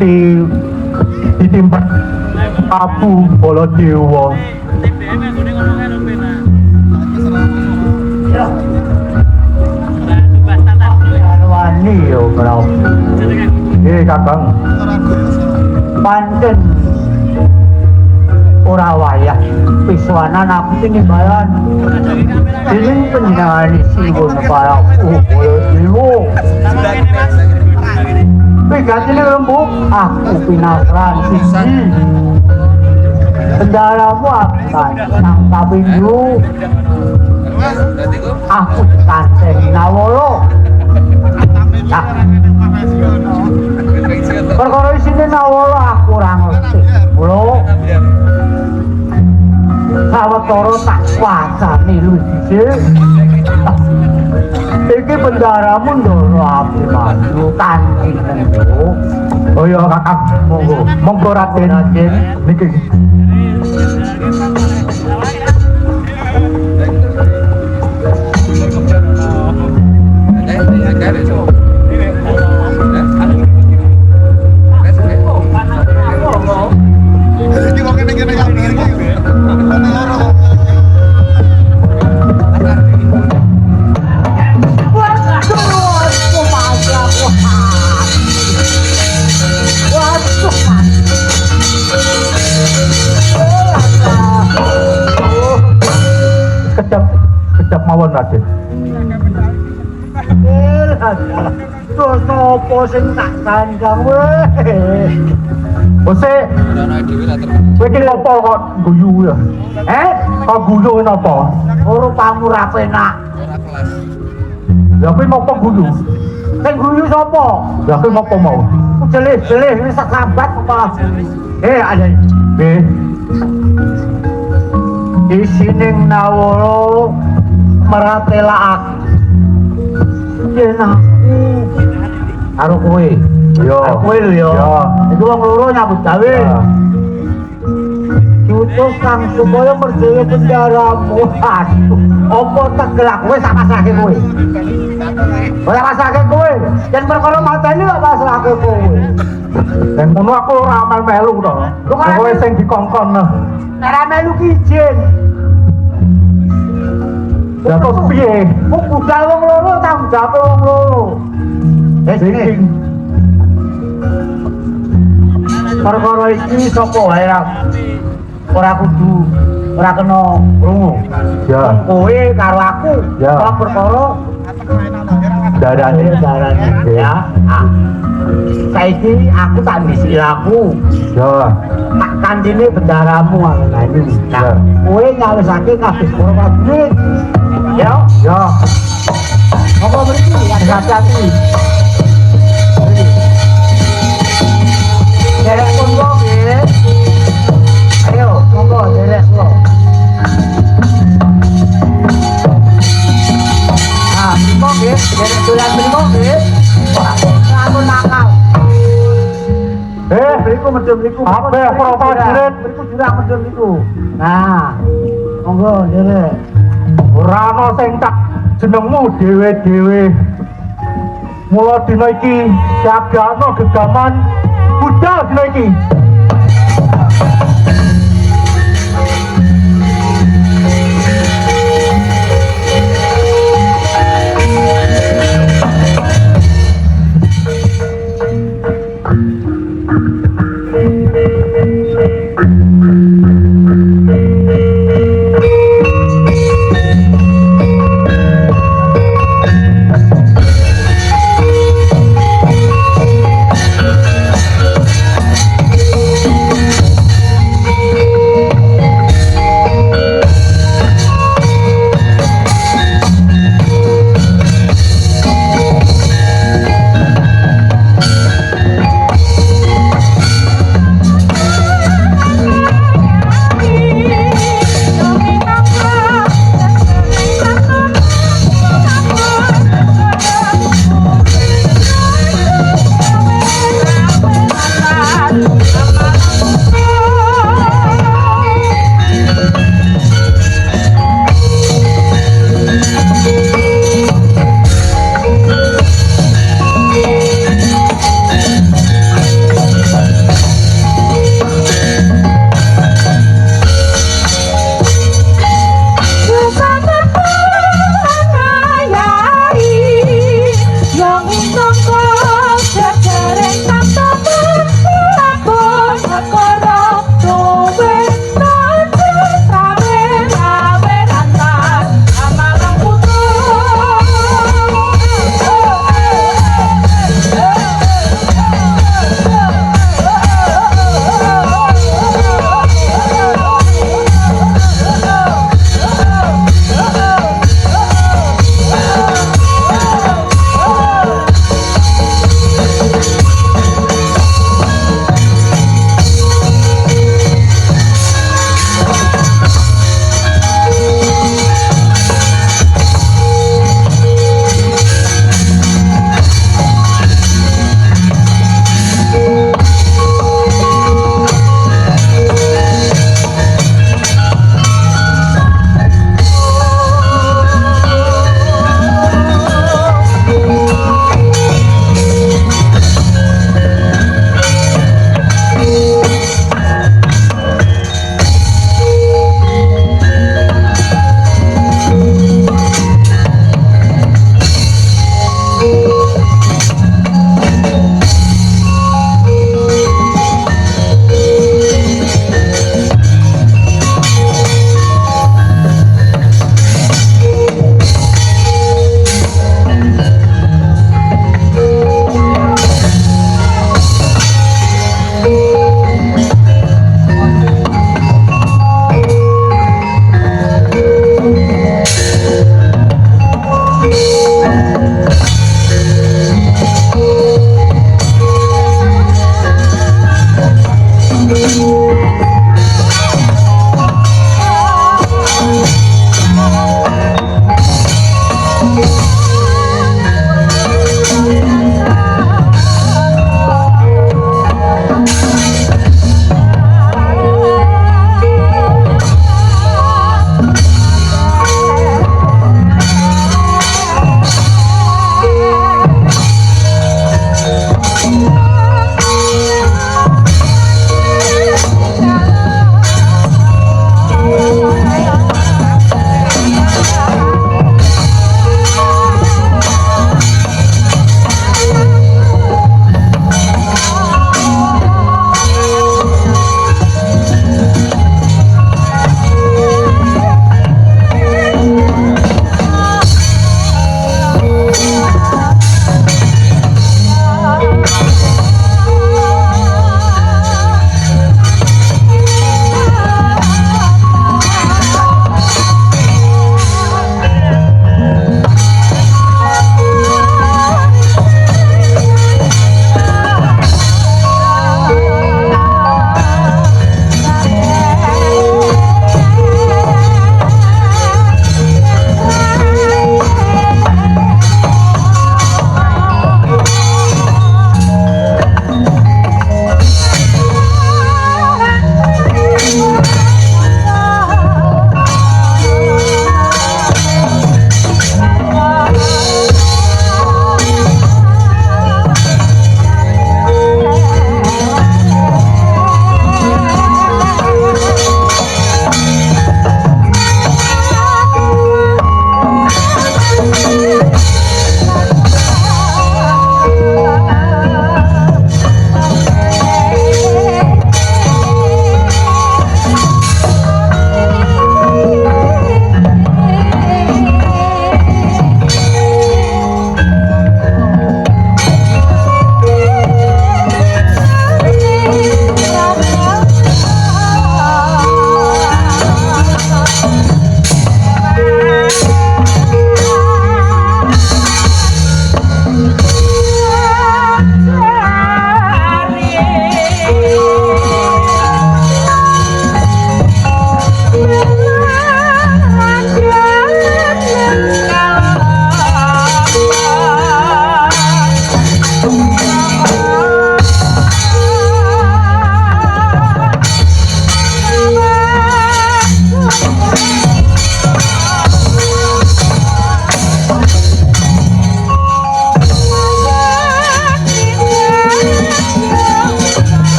nganti ditimbat Abu Baladewa. Wani yo Prabu. Kakang. Pancen ora wayah piswanan aku tinimbalan. Dening panjenengan siwon Prabu Baladewa. Pegatine rembug aku pinasran siji. Bendaramu akan nang kapindho. Aku dikanteng Nawala. Nah, perkara isine Nawala aku ora ngerti. Mula sawetara tak wacani luwih. Iki bendaramu ndoro api maju kanthi nendo. Oh iya Kakang, monggo. Monggo Raden niki. Kecap mawon Raden. Terus nopo sing tak kandang weh. Bose. Kowe iki opo kok guyu ya? Kok guyu napa? Ora pamu ra penak. Ora kelas. Lah kowe ngopo guyu? Sing guyu sapa? Lah kowe ngopo mau? Jelih-jelih wis sakambat apa? Ada. Isining Nawala meratela aku. Yen aku karo kowe. Yo. Kowe lho yo. Iku wong loro nyambut gawe. Diutus kang supaya merjaya bendaramu. Aduh, apa tegelak kowe sak pasrahke kowe. Ora pasrahke kowe. Yen perkara mateni kok pasrahke kowe. Dan ngono aku ora melu to. Kowe sing dikongkon. Ora melu ki izin. Ya terus piye? Kok budal wong loro tanggung jawab wong loro. Sing perkara iki sapa wae ora kudu ora kena krungu. Ya. Kowe karo aku. Ya. Kok perkara darane ya. Saiki aku tak disilaku. Ya. Tak kandine bendaramu ngene. Nah, kowe nyalisake kabeh prajurit. Ya. Ya. Apa mriki hati-hati. Derek monggo nggih. Ayo, monggo derek kula. Ah, monggo nggih, derek dolan mriko nggih. Ampun nakal. Mriku medhun mriku. Kabeh para prajurit mriku jurang medhun mriku. Nah, monggo derek. Ora ana sing tak jenengmu dhewe-dhewe. Mula dina iki jagana gegaman budal dina iki.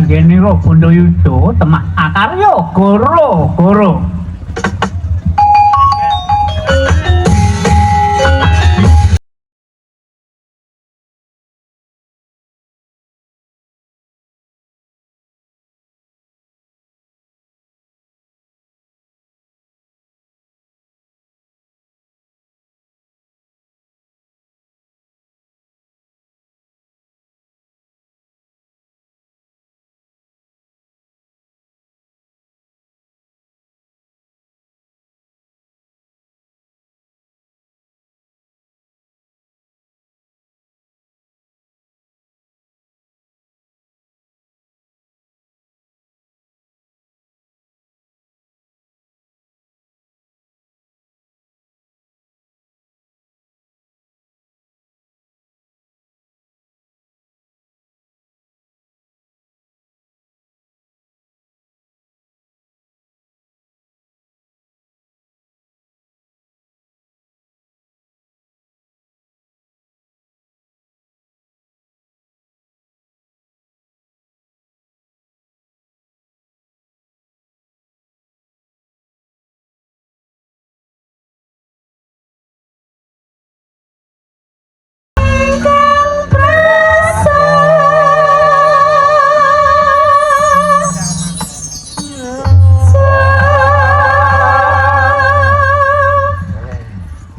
Geniro Bondayuda temak akarya goro-goro.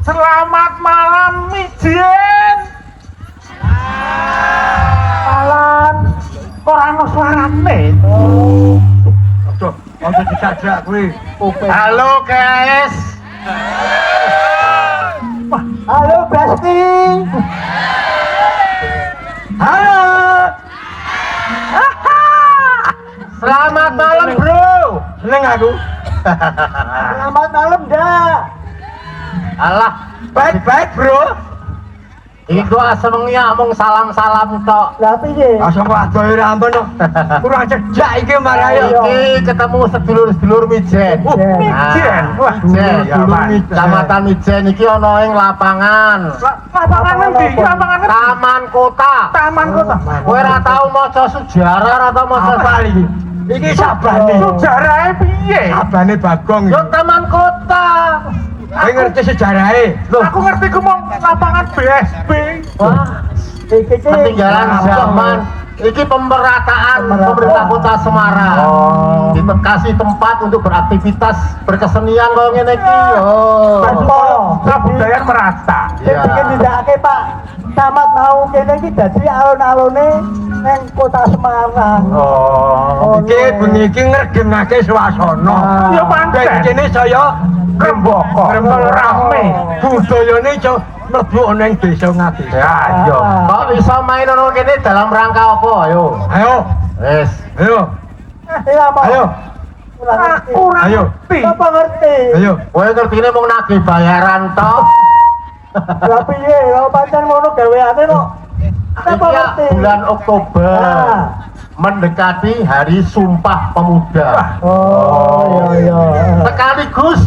Selamat malam Mijen. Malam orang suarane. Aduh, ojo dijajak kuwi. Halo guys. Halo Besti. Halo. Selamat malam bro. Seneng aku. Selamat malam dah. Alah, baik-baik bro. Iku asemengi mung salam-salam tok. Lah piye? Asal wadohe rampun kok. Kurang cedhak iki marayo. Iki ketemu sedulur-sedulur Mijen. Mijen. Wah, Mijen. dulur Mijen. Kecamatan Mijen iki ana ing lapangan. Lapangan endi? Lapangan Taman Kota. Taman Kota. Kowe ora tau maca sejarah, ora tau maca Apa iki? Iki sabane. Sejarahe piye? Sabane Bagong. Yo Taman Kota. Kowe ngerti sejarahe? Aku ngerti ku mau lapangan BSB. Wah, Iki ketinggalan zaman. Iki pemerataan pemerintah Kota Semarang. Oh. Dikasih tempat untuk beraktivitas berkesenian kaya ngene iki yo. Kabudayan merata. Sing Iya. bikin ndakake Pak Camat mau kene iki dadi alun-alune ning Kota Semarang. Oh. Iki bengi iki ngregemake swasana. Ya pancen. Kene saya Rembaka. Rame. budayane iso mlebu ana ing desa ngati. Ya, yo. Kok iso main ono kene dalam rangka apa ayo? Ayo, Wes. ayo, Iya, Pak. ayo, Aku ora Ayo. ngerti. Apa ngerti? ayo. Kowe ngertine mung nagih bayaran tok. Lah piye? Kalau pancen ngono gaweane kok. Apa Iki ya ngerti? bulan Oktober. Ah. Mendekati Hari Sumpah Pemuda. Oh, iya. Sekaligus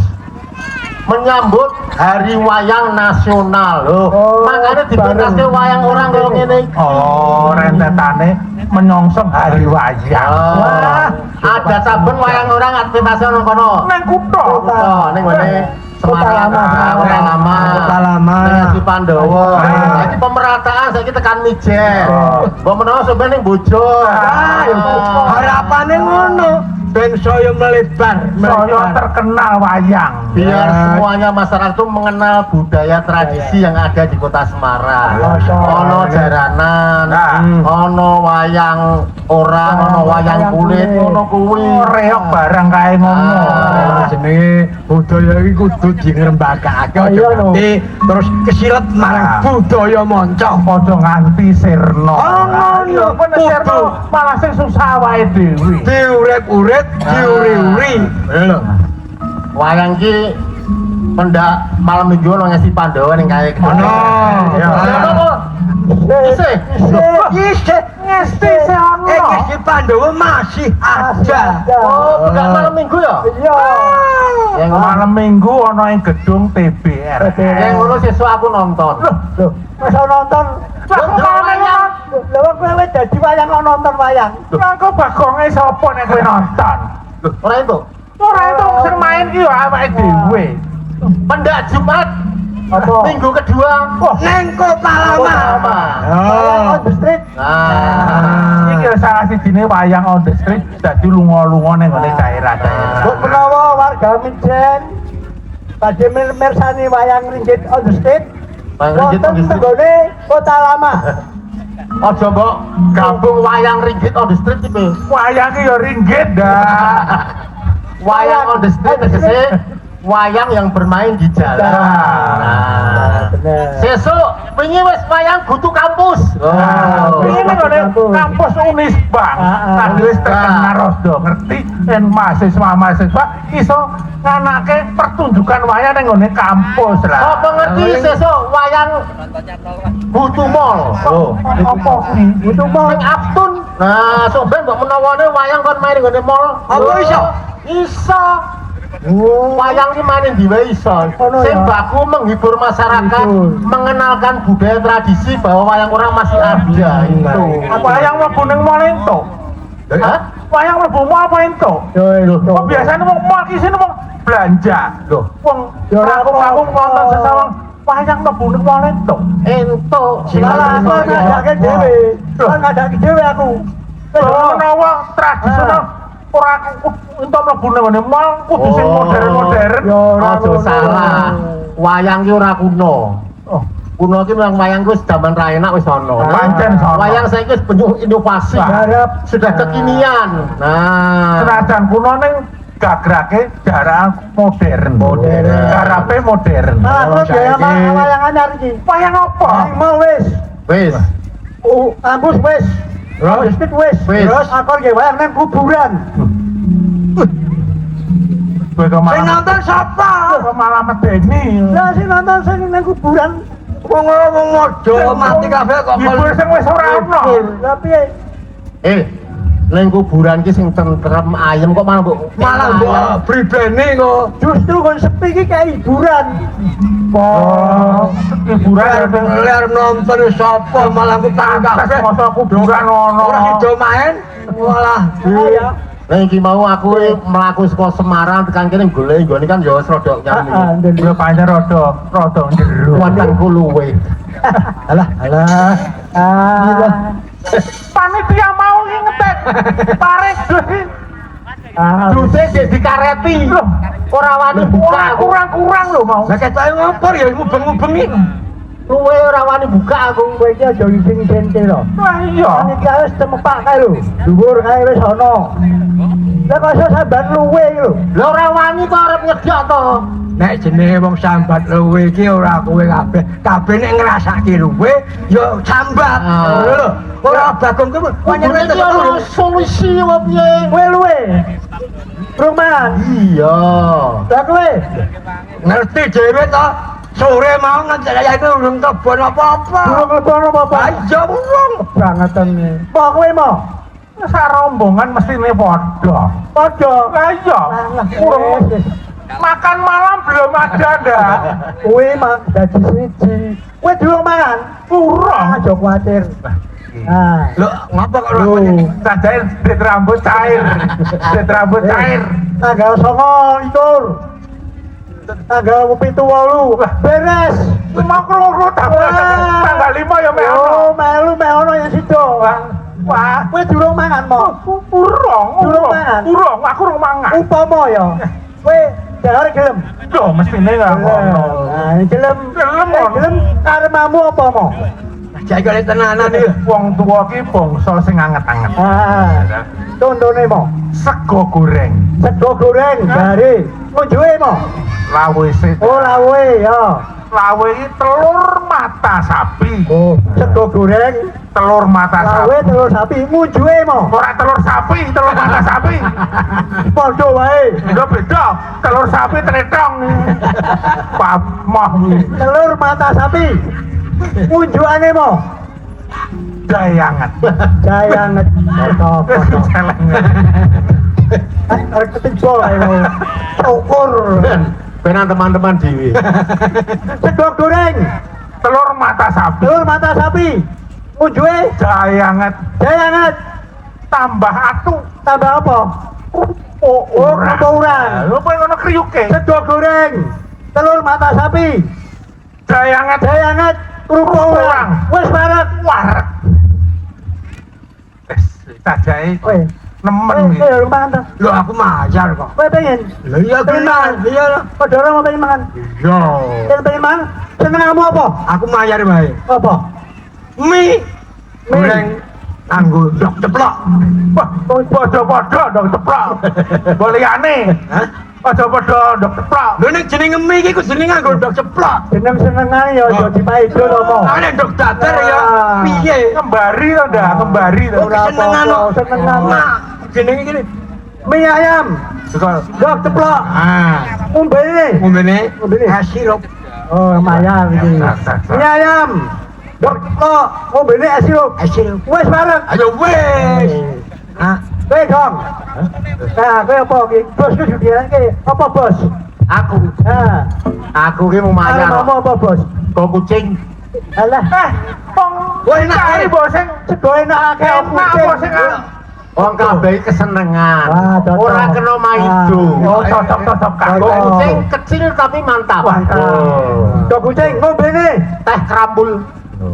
menyambut Hari Wayang Nasional loh. Oh, Makanya dibentase wayang orang kaya ngene iki. Oh, rentetane menyongsong hari wayang. Wah, ada saben wayang orang aktivitasnya nang kono. Nang kutha. Oh, ning ngene Semarang, Kota Lama, Kota Lama. Ning Pandowo. Ah. Iki pemerataan saiki tekan Mijen. Oh. Mbok menawa sampeyan ning Bojo. Ah, Harapane ngono, ben saya melebar, Saya terkenal wayang. Biar semuanya masyarakat itu mengenal budaya tradisi yang ada di Kota Semarang. Ono jaranan, ono wayang orang, ono wayang kulit, ono kuwi. Reok barang kae ngono. Ah. jenenge budaya iki kudu dirembakake aja Iya, no. nganti terus kesilet marang budaya monco. Padha nganti sirna. Oh, ngono. Kok sirna malah sing susah wae dhewe. Diurip-urip, diuri-uri. Lho. Wayang ki pendak malam minggu ono ngasi Pandowo ning kae. Ono. Ya. Isih. Isih Ngesti seono. Iki Pandowo masih ada. Oh, pendak malam minggu ya? Iya. Yang Malam minggu ono ing gedung TBR. yang ngono sesuk aku nonton. Loh, masa nonton. Lah kok malah wayang. Lah kowe wis dadi wayang kok nonton wayang. Lah kok bagonge sapa nek kowe nonton? Ora itu. Ora itu sing main ki yo awake dhewe. Pendak Jumat Apa? minggu kedua. Wah, Neng Kota Lama. Wayang on the street. Nah, iki salah sijine wayang on the street dadi lunga-lunga ning ngene daerah-daerah. Mbok menawa warga Mijen badhe mirsani wayang ringgit on the street. Wayang ringgit on the Wonten street. tenggone Kota Lama. Ojo mbok gabung wayang ringgit on the street iki. Wayang ki yo ringgit dah. Wayang on the street tegese wayang yang bermain di jalan. Nah, Bener. sesuk wingi wis wayang Gutu Kampus. Oh, ini nih kampus Unisbank. Ah, Tadi wis terkenal rodo ngerti dan mahasiswa iso nganake pertunjukan wayang ning ngene kampus lah. Apa ngerti sesuk wayang Gutu Mall. Oh, Apa ki? Itu mau ning Aptun. Nah, sok ben mbok menawane wayang kon main ngene mall. Apa iso? Iso. Wayang ki main di wae iso. Ono Sing ya? baku menghibur masyarakat, Menghibur. mengenalkan budaya tradisi bahwa wayang orang masih ada itu. Wayang mlebu ning mall entuk. Hah? Wayang mlebu mall apa entuk? Kok biasanya wong mall ki sini wong belanja. Loh, Wong Ya, ora aku apa-apa. nonton sesawang wayang mlebu ning mall entuk. entuk. Salah aku ngadake dhewe. Aku ngadake dhewe aku. Menawa tradisional ora entuk mlebu ning ngene mall kudu sing Oh. modern-modern. Ya ora Aja ngono. salah. Wayang ki ora kuno. Oh, Kuno ki memang wayang wis zaman ra enak wis ono. pancen sono. Wayang saiki wis penuh inovasi. Garap. Sudah kekinian. Nah, Senajan kuno ning gagrake jarak modern. Modern. Garape modern. Malah aku biaya wayang anyar iki. Wayang apa? Mau wis. wis. Kampus wis. Terus? Street wis. Wis. Terus aku nggih wayang nang kuburan. Kowe kok Sing malah nonton sapa? kok malah medeni. Lah sing nonton sing nang kuburan Wong modho mati kabeh kok Hibur sing wis ora ono. Lah piye? Ning kuburan ki sing tentrem ayem kok malah mbok bribene kok. Justru kon sepi iki kayak hiburan. Hiburan Ler nonton sapa malah ku tangga. masa kuburan ono. Ora sido main malah Iya. Ning iki mau aku mlaku saka Semarang tekan kene golek nggone kan ya wis rada nyami. Ya pancen rada njero. Wetengku luwe. Alah. Panitia mau iki ngetek. Tarik dus. Duse dek dikareti. Ora wani buka. Kurang lho mau. lah ketoke ngopor ya mubeng-mubeng iki. Luwe ora wani buka aku. Kowe iki aja ising-ising lho. Lah iya. Panitia wis temepak kae lho. Dhuwur kae wis ana. Lah kok iso sambat luwe iki lho. Lah ora wani kok arep ngedok to. Nek jenenge wong sambat luwe iki ora kowe kabeh. Kabeh nek ngrasake luwe ya sambat. Ngono lho. Ora bagong kowe Panjenengan iki ono solusi apa piye? Kowe luwe. Rumah. Iya. Lah kowe ngerti dhewe to. Sore mau ngajak ya itu urung kebon apa-apa. durung kebono apa? Ayo wong. Bangetan iki. Apa kowe mau? Sak rombongan mestine padha. Padha. Lah iya. Urung makan malam belum ada ndak? Kowe mah gaji siji. Kowe durung mangan. Urung. Aja kuwatir. Nah. Lho, ngapa kok ora Lho. Sajain dit rambut cair. Dit rambut cair. Tanggal 9 tanggal 7 beres. Mau krungu tanggal 5 ya meh ono. Oh, melu ono yang sido. Wah, Kowe durung mangan mo. urung. Durung mangan? Urung, aku urung mangan. Upama ya. Kowe jar gelem. Lho, mestine enggak ono. Nah, gelem. Gelem, ono. Gelem karemamu apa mo? Jek kali tenanan iki. Wong tuwa ki bangsa sing anget-anget. Ah. Contone mo. Sego goreng. Sego goreng dari munjuke mo. Lawise. Oh, lawe ya. Lawe iki telur mata sapi. Oh, sego goreng, Telur mata lawe sapi. telur sapi, munjuke mo. Ora telur sapi, telur mata sapi. Padha wae. Beda beda. Telur sapi tretong. Pamah kuwi. Telur mata sapi. Munjukane mo. Dayanget. Jayanget. Apa-apa. Celeng. Arek ketiga ae mo. Syukur. Penan teman-teman dhewe. Sego goreng, Telur mata sapi. telur mata sapi. Munjuke Dayanget. jayanget. Tambah atu. Tambah apa? Oh, kurang. Lho kowe ngono kriuke. Sego goreng, telur mata sapi. Dayanget. Jayanget kerupuk urang. Wis barek. Warek. Wes, sajae Kowe, nemen iki. kowe mangan ta? Lho aku majar kok. Kowe pengen? Lho iya Pengen? iya lho. Padha ora mau pengen mangan. Yo. Pengen mangan? Senengmu apa? Aku majar bae. Apa? Mie goreng anggo dok ceplok. Wah, padha-padha dong ceplok. Bolehane. Hah? Padha-padha dong ceplok. Lho nek jenenge mie iki ku jenenge anggo dok ceplok. Seneng-senengane ya aja dipaido to mo. Ane dok dadar ya. Piye? Ngembari to ndak? Ngembari to. Oh, kesenengan kok. Senengan. Mak, jenenge gini. Mie ayam, dok ceplok, Ah, umbene. umbene Umbene. sirup. Oh, lumayan iki. Mie ayam, dok ceplok, umbene es sirup. Sirup. Wis bareng. Ayo wes. Hah? Kowe dong. Nah, kowe apa iki? Bos ku didiake apa bos? Aku, Nah, aku ki mau arep mangan. mau apa bos? Kok kucing. Alah, Wong Wah, enak, cari eh. boseng. sego enak akeh Enak boseng. Wong kabeh kesenengan. Wah, cocok. Ora kena maido. Ah. Oh, cocok-cocok Cocok. karo. Kucing kecil tapi mantap. Mantap. Dok kucing ngombene. Teh krambul.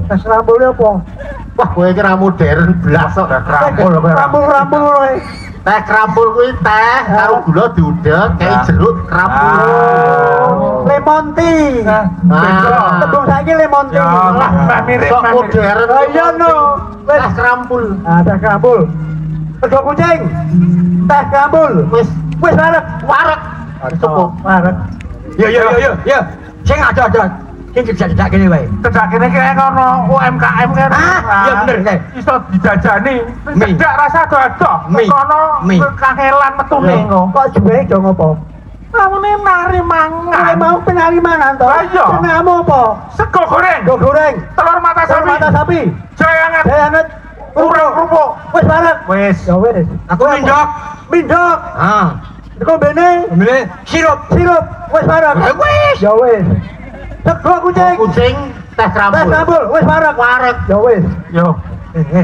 Tes rambule apa? Wah, kowe iki ra modern blas kok. Rambul kowe. Rambul-rambul kowe. Teh krambul kuwi teh karo gula diudek kayak jeruk krambul. Lemon tea. Ah. Tebung saiki lemon tea. Ya, lah, mbak mirip, Sok mbak mirip. modern. Oh iya no. Wis Teh krambul. ada rambul. Sego kucing. Teh rambul. Wis Wis arep. warek. Cukup. Arep. Yo yo yo yo yo. Sing ada. Sing cedak kene wae. Cedak kene kayak ngono UMKM kan. Ah, iya bener, kayak. Iso dijajani. Mie. Cedak rasa dodo. Mie. Kono Mie. kangelan metune Kok juwe do ngopo? Namune nari mangan. Mau penari mangan to? Lah iya. Jenengmu apa? Sego goreng. Sego goreng. Telur mata sapi. Mata sapi. Jahe anget. Jangan Urung kerupuk. wis bareng. Wis. Ya wis. Aku mindok. Mindok. Ah, Iku bene ambil sirup. sirup wis bareng. Wis. Ya wis. Sego kucing. Kucing teh Teh krambul. sambul wis bareng. Wareg. Ya wis. Yo.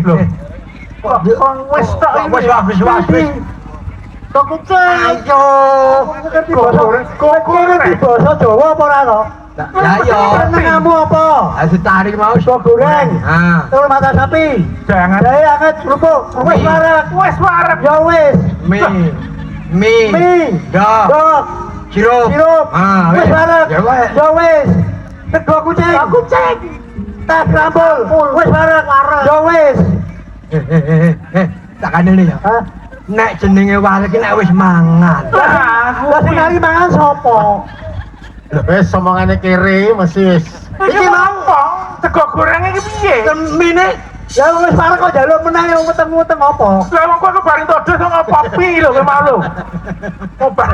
Lho. Kok wis tok iki. Wis. Kok kucing. Ayo. Ngerti basa Jawa apa ora to? Ya yo. Jenengmu apa? Aku tarik mau Sego goreng. Ah, Telur mata sapi. Jahe anget. Jahe anget kerupuk. Wis Mie. bareng. Wis wareg. Ya wis. mie. Mie. Dok. Dok. Sirup. Sirup. Ah, Wis bareng. Ya wis. Ya wis. Sego kucing. Kucing. Teh krambul. Wis bareng. Ya wis. Tak kandel ya. Hah? Nek jenenge wareg ki nek wis mangan. Lah sing nari mangan sapa? Wis omongane kere mesti wis. Iki apa? Sego goreng iki piye? Mine Ya wis bareng kok njaluk menang yo weteng-weteng apa? Lah wong kok bareng todos kok ngopi lho kowe mau lho. Oh bar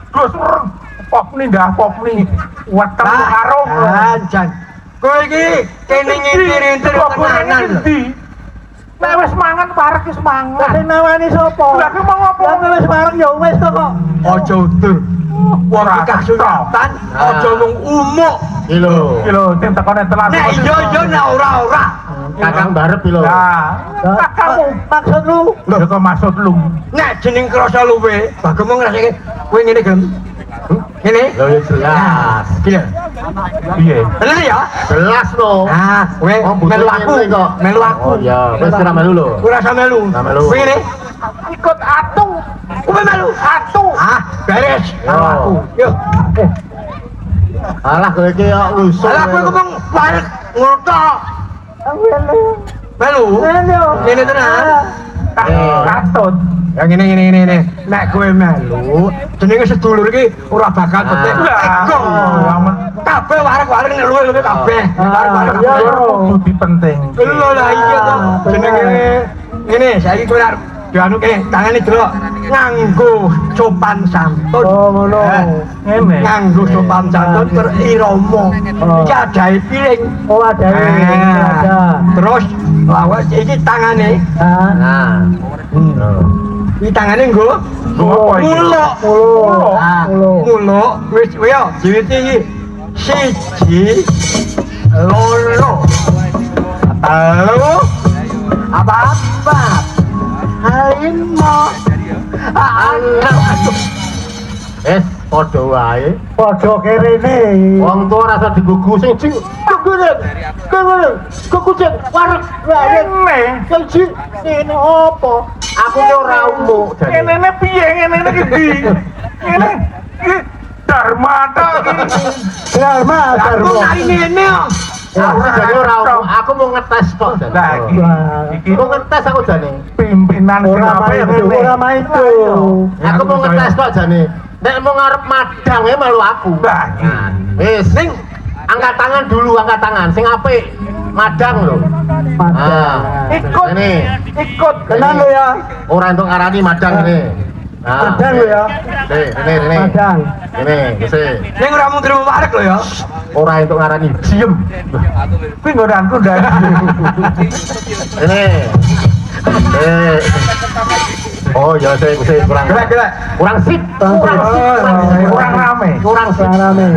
terus pop nih dah pop nih. Weteng karo. Jan. Kowe iki kene ngintir-intir Sego goreng tenanan. iki ndi? Nek wis mangan parek wis Lah mangan. sing nawani sapa? Lah ki mau ngopo? Lah wis bareng ya wis to kok. Aja udur. Wong Ora iki kasulatan, aja mung umuk. Iki lho. Iki lho sing tekone telat. Nek iya nek ora. Kakang barep iki lho. Lah, kakakmu Maksud lu? lho kok maksud lu. Nek jeneng krasa luwe, bagemu ngrasake kowe ngene gem. Ngene. Lho ya jelas. Gila. Piye? Bener ya? Jelas lho. Ah, kowe Oh, butuh melu aku. ngene kok. Melu aku. Oh iya, wis kira melu lho. Ora usah melu. Ora melu. Kowe ngene. Ikut atu. Kowe melu. Atu. Ah, beres. Yo. Karo aku. Yo. Alah kowe iki kok lusuh. Alah kowe ngomong barek ngono. Melu. Melu. Ngene tenan. Katut. Ya ngene. Nek kowe melu, jenenge sedulur iki ora bakal petik. Ego. Kabeh wareg-wareg nek luwe-luwe kabeh. Wareg-wareg Iya, kabeh. iya. Kudu penting. Lho lah iya to. Jenenge ngene, saiki kowe arep dianu kene, tangane delok nganggo sopan santun. Oh ngono. Ngene. Nganggo sopan santun terirama. Iki adahe piring. Oh ada ini. Ada. Terus lawas iki tangane. Ah. Nah. Iki tangane nggo Nggo apa iki? muluk. Mulo. Ah, Mulo. muluk wis yo diwiti iki siji loro telu apa lima Wis padha wae. Padha kerene. Wong tuwa rasa digugu sing jing. Kucing wareg. Ngene. Sing ngene apa? Aku ki ora umuk jane. Ngene piye ngene iki ndi? Ngene iki Dharma ta iki. Dharma, aku Dharma. nari ngene kok. Aku jane ora umuk. Aku mau ngetes kok jane. Lah iki iki Mau ngetes aku jane. pimpinan sing Ora apa ya maido, ngene. ora maido. Aku mau ngetes kok jane. Nek mau ngarep madang ya malu aku. Lah iki. Wis, ning angkat tangan dulu, angkat tangan. Sing apik madang lho. Ikut. Ini Ikut. Tenan lo ya. ora entuk ngarani madang ini. Madang lo ya. Ini. Madang. Ini, wis. Ning ora mung terima wareg lho ya. Ora entuk ngarani diem. Kuwi nggodanku ndak. Ini. Oh ya saya kurang Gelek. kurang sip. Kurang rame. Kurang sip. Rame.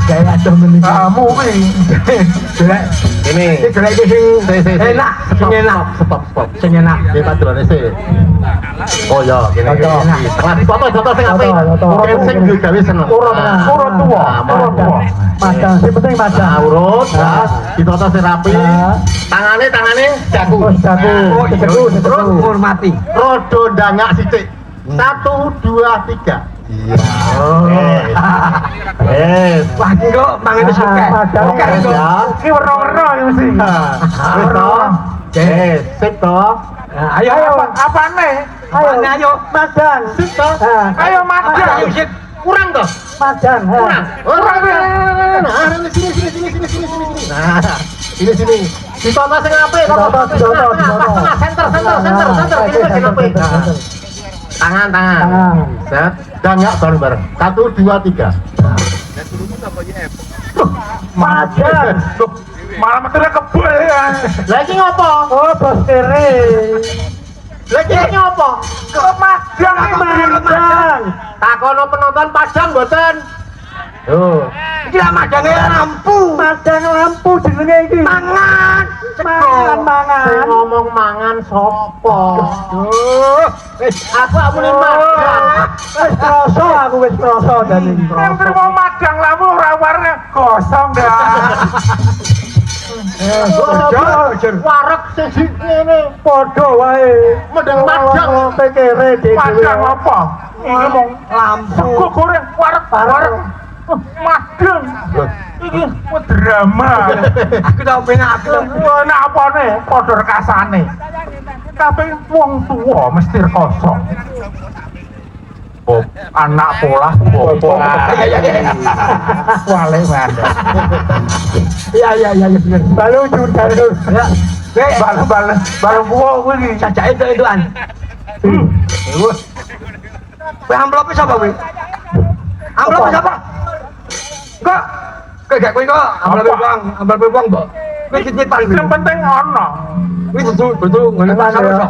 Kayak ada meniki. Kamu kuwi. Gelek. Ini. Iki gelek iki sing enak, sing enak. Stop. Sing enak. Ini padulane sih. Oh ya, gini. Foto. Tengah foto sing apik. Foto. Mungkin sing gawe seneng. Urut tua. Urut tua. Madang, sing penting Nah, madang. urut, ya. Ditoto sing rapi. Nah. Tangannya jago. Terus jago, Oh, iya. seteru, Terus seteru. hormati. Rodo dangak sithik. 1 2 3. Iya. Wah, iki kok mangan suka. Madang. Bukan itu. Iki werna-werna iki mesti. Wis to. Sip to. Ayo, Apa nih? ayo. Madang. Sip to. Ayo madang. Ayo sip. Kurang to. Madang. Kurang. Nah, sini. Nah, sini. Ditoto sing apik, Ditoto, ditoto. Tengah, center. Ini sing apik. Tangan. Tangan. Set. Dan ya bareng-bareng. 1, 2, 3. Madan. Loh, malah meternya kebel ya. Lagi ngopo? Oh, bos kere. Lagi ngopo? Kemadang ini Madan. Takono penonton Padang mboten. Yo. Iki lah madange lampu. Madan lampu jenenge iki. Mangan. Mangan. Sing ngomong mangan sapa? Duh, Aku amune madan. Wis krasa aku wis krasa dan iki. yang terima madang lamu rawarnya kosong dah. Wareg siji ngene. Padha wae. Mending madang. Kere dhewe. Madang apa? Ini mau lampu. sego goreng wareg. Madang. Iki drama. aku tau penak aku. Nah apa nih? Kodor kasane. Tapi wong tua mesti kosong. Oh, anak pola, wale mana? Iya bener. Balung jur. Ya. Baru gua ini. Cacake itu-ituan. Kowe amplop sapa kowe? Amplop sapa? Kok gak kowe kok amplop wong, Mbok. Kowe cicit paling. Yang penting ono. Wis betul ngene pasar iso.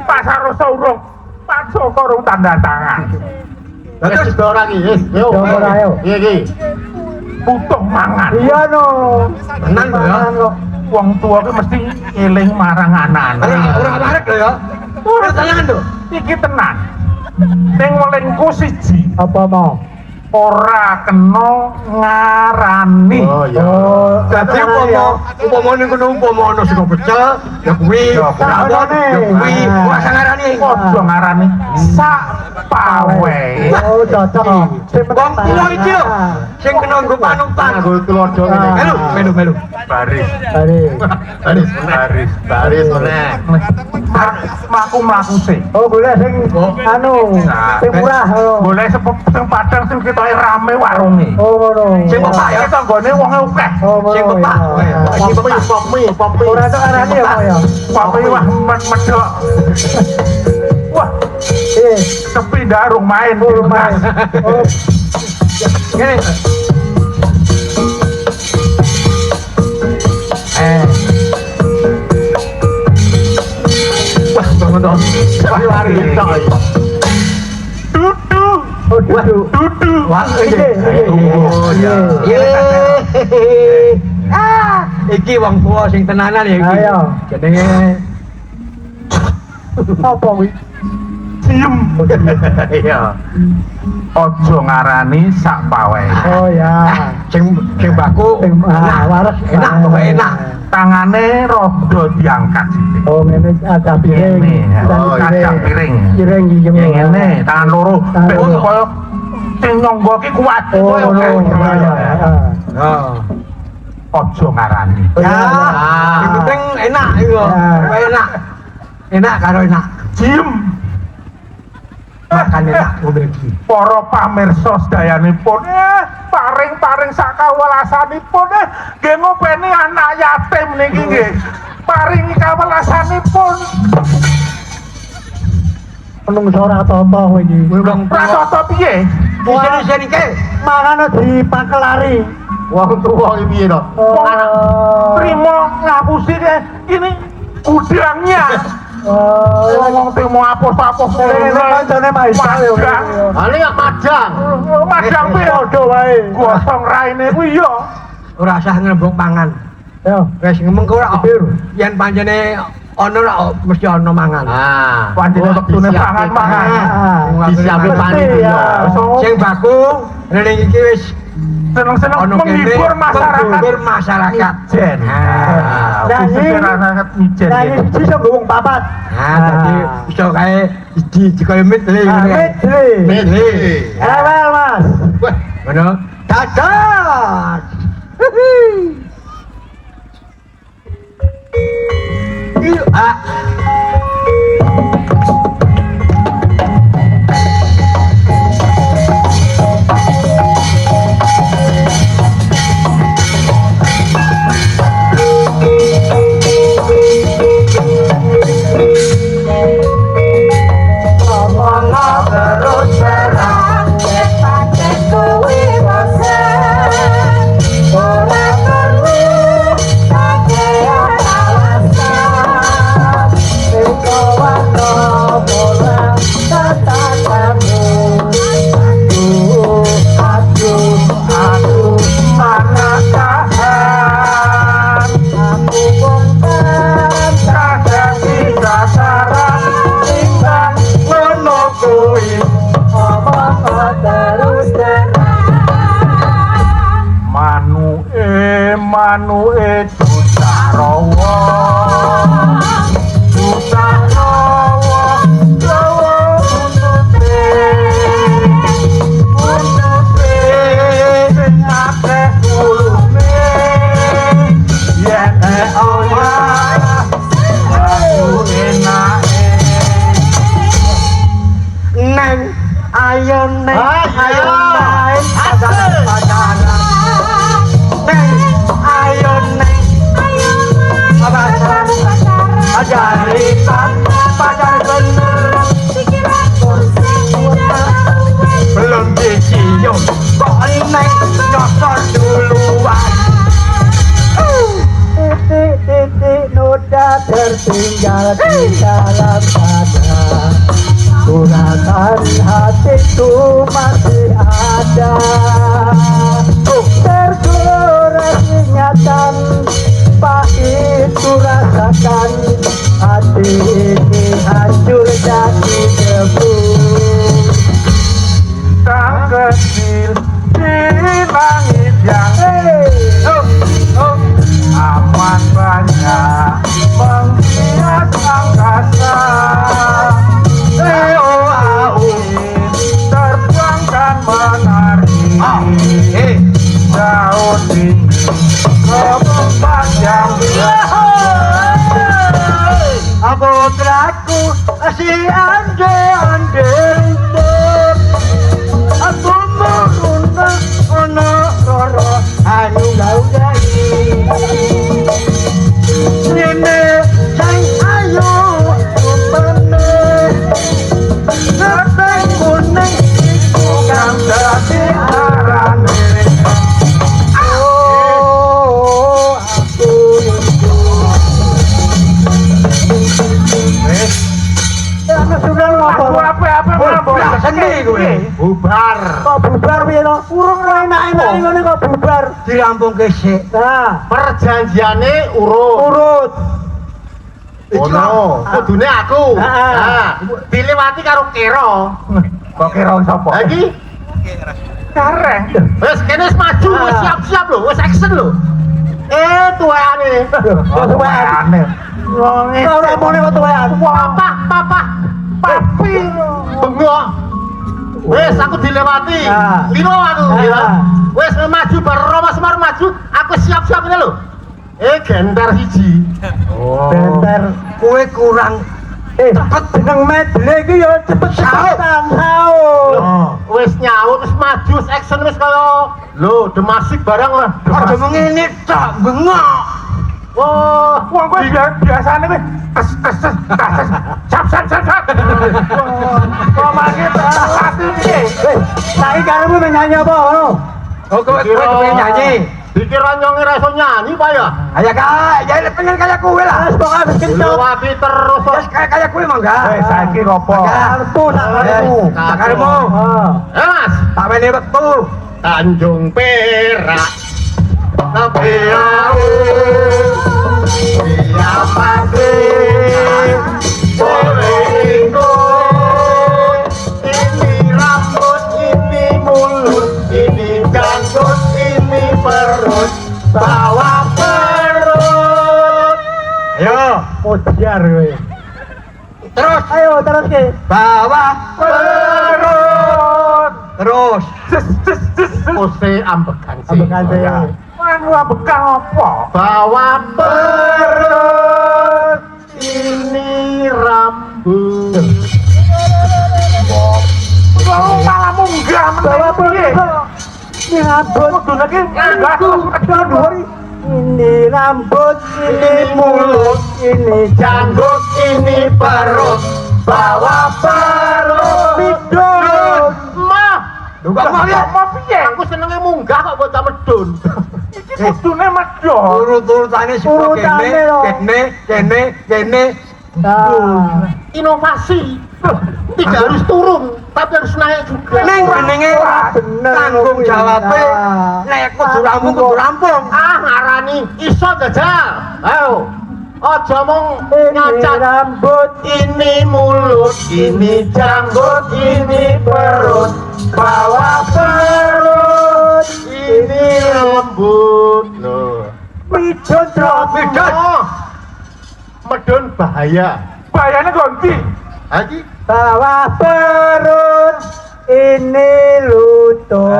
Pasar Rosa urung. Pak Joko urung tanda tangan. Terus ora iki. Yo. Ayo. Iya iki. Butuh mangan. Iya no. Tenan lho ya. Wong tua ki mesti eling marang anak-anak. Ora warek lho ya. Ora tangan lho. Iki tenan. Ning welingku siji. Apa mau? Ora kena ngarani. Oh iya. Dadi umpama ning kono umpama ana sing pecel, ya kuwi, rawon, ya kuwi, ora sangarani. Padha ngarani sak pawe. Oh cocok. Wong tuwa iki lho, sing kena nggo panutan. Nggo tulodo ngene. Melu. Baris. Baris meneh. Mlaku sih. Oh boleh sing anu sing murah. Boleh sing Padang sing ketoke rame warunge. Oh ngono. Sing pepak ya. Tanggane wonge akeh. Oh Sing pepak. Popi. Ora tok arane ya ya. Papi wah medok. Wah, sepi darung main di rumah. Oh. Gini. Wah, bangun dong. Wah, lari. Dudu. Oh duduk. Dudu. Wah, Oh ya. Iki wong tuwa sing tenanan ya iki. Ayo. Jenenge Apa kuwi? Diem. Iya. Ojo ngarani sak pawe. Oh ya. sing baku Sing waras enak pokoknya enak. Tangane rada diangkat sithik. Oh ngene ada piring. Ngene. Oh, Kacang piring. Piring iki Ya ngene, tangan loro. Tangan Mek loro. koyo sing nyonggo ki kuat. Oh Koyo ngono. kayak Ya. Oh. Ojo ngarani. Ya, yang penting enak itu. Ya. Enak. Enak karo enak. Diem. Makan enak ngombe iki. Para pamirsa sedayanipun paring-paring sak kawelasanipun nggih ngopeni anak yatim niki nggih. Paringi kawelasanipun. Menungso ora apa-apa kowe iki. Wong Ora tuwa. tata piye? Di sini ke. Mangane dipakelari. Wong tuwa iki piye to? Oh. Trimo ngapusi ini gudangnya. Ngomong trimo apos-apos Ini kancane Maisa yo. Madang. Ini gak Padang. Madang piye? Padha wae. Gosong raine kuwi yo. Ora usah ngrembug pangan. Yo. Wis ngomong kok ora. Bir. Yen pancene ana ora mesti ana mangan. Ah, Pancene wektune pangan-pangan. Disiapin panitia. Sing baku rene iki wis Seneng-seneng ono kene menghibur masyarakat. menghibur masyarakat. Jen. Nah, Khususnya ini- masyarakat Ijen. Nah ini gitu. bisa ngomong papat. Nah, dadi iso kae di kaya mit le. Medley. Medley. Awal mas. Wah, Ngono. Dadah. Iya, Ngomong Manuke Dutarawa Rawa untute sing akeh ulune yen ora aku enake Neng ayo neng Ayo. pacaran Neng ayo neng pacaran ajarikan pacar bener belum dicium kok neng nyosor duluan titik noda tertinggal di dalam dada suratan hatiku masih ada tergores ingatan pahit ku rasakan hati ini hancur jadi debu tak kecil di langit yang aman banyak menghias angkasa terbangkan menari daun tinggi kembang yang aku teraku si ande aku merundang ono roro anu gaudai Nene sang ayo kupene ngeteng kuning iku kang dadi arane oh aku Ana sudah aku apa Bubar seni kowe. Bubar. Kok bubar piye to? Urung enak-enak ngene kok bubar. Dirampungke sik. Nah, Perjanjiane urut. urut. Ono, kudune aku. Nah, dilewati karo kira. kok kira sapa Lagi kareng wis kene wis maju, wis siap-siap lho, wis action lho. Tuweane. tuweane Ora mone kok tuwean. Papa. papi Bengok. Wes aku dilewati. Nah. Lino aku Nah. ya. Wes maju bar Roma Semar maju, aku siap-siap ini lho. Gentar siji. Benter kowe kurang cepet jeneng medley iki ya cepet-cepetan sao. Wes nyaut wis maju wis action wis kaya lho demasik barang lah. Aja ngene tok bengok. Wah, wong kowe biasane kowe tes sap kok mangke hati piye Saiki karepmu nyanyi apa ngono? oh kowe pengen nyanyi dikira nyonge ra iso nyanyi Pak ya. Ayo Kak, ya pengen kayak kowe lah. Wis pokoke wis kencok. Dilewati terus kok. Wis kayak kowe mangga. wes saiki opo Karepmu sakarepmu. Sakarepmu. Mas, Tak wene wektu. Tanjung Perak. Tapi siapa sih boleh ikut? Ini rambut, ini mulut, ini janggut, ini perut, bawa perut. Ayo, pojar kowe. Terus, ayo terus ke. Bawa perut terus. Ose ambekan sih. Ambekan sih. anu bekang apa Bawa perut, ini rambut. kok malah munggah Bawa perut. Ini rambut. kudu lagi enggak Ini rambut, ini mulut, ini Janggut, ini perut, bawa perut. Bidon. Mah, Kok mau ya? mau piye aku senengnya munggah kok bocah medun. iki kudune medhot Urut-urutane saka kene. Nah. Inovasi tidak harus turun, tapi harus naik juga. Ning jenenge tanggung jawabe nek kudu rampung. Ngarani iso jajal. Ayo, aja mung Ini ngacak rambut, ini mulut, ini janggut, ini perut, bawah perut, ini lembut. Loh. midun trot, midun. Oh, medun bahaya. Bayarnya ganti. Lagi Bawah perut, ini lutut.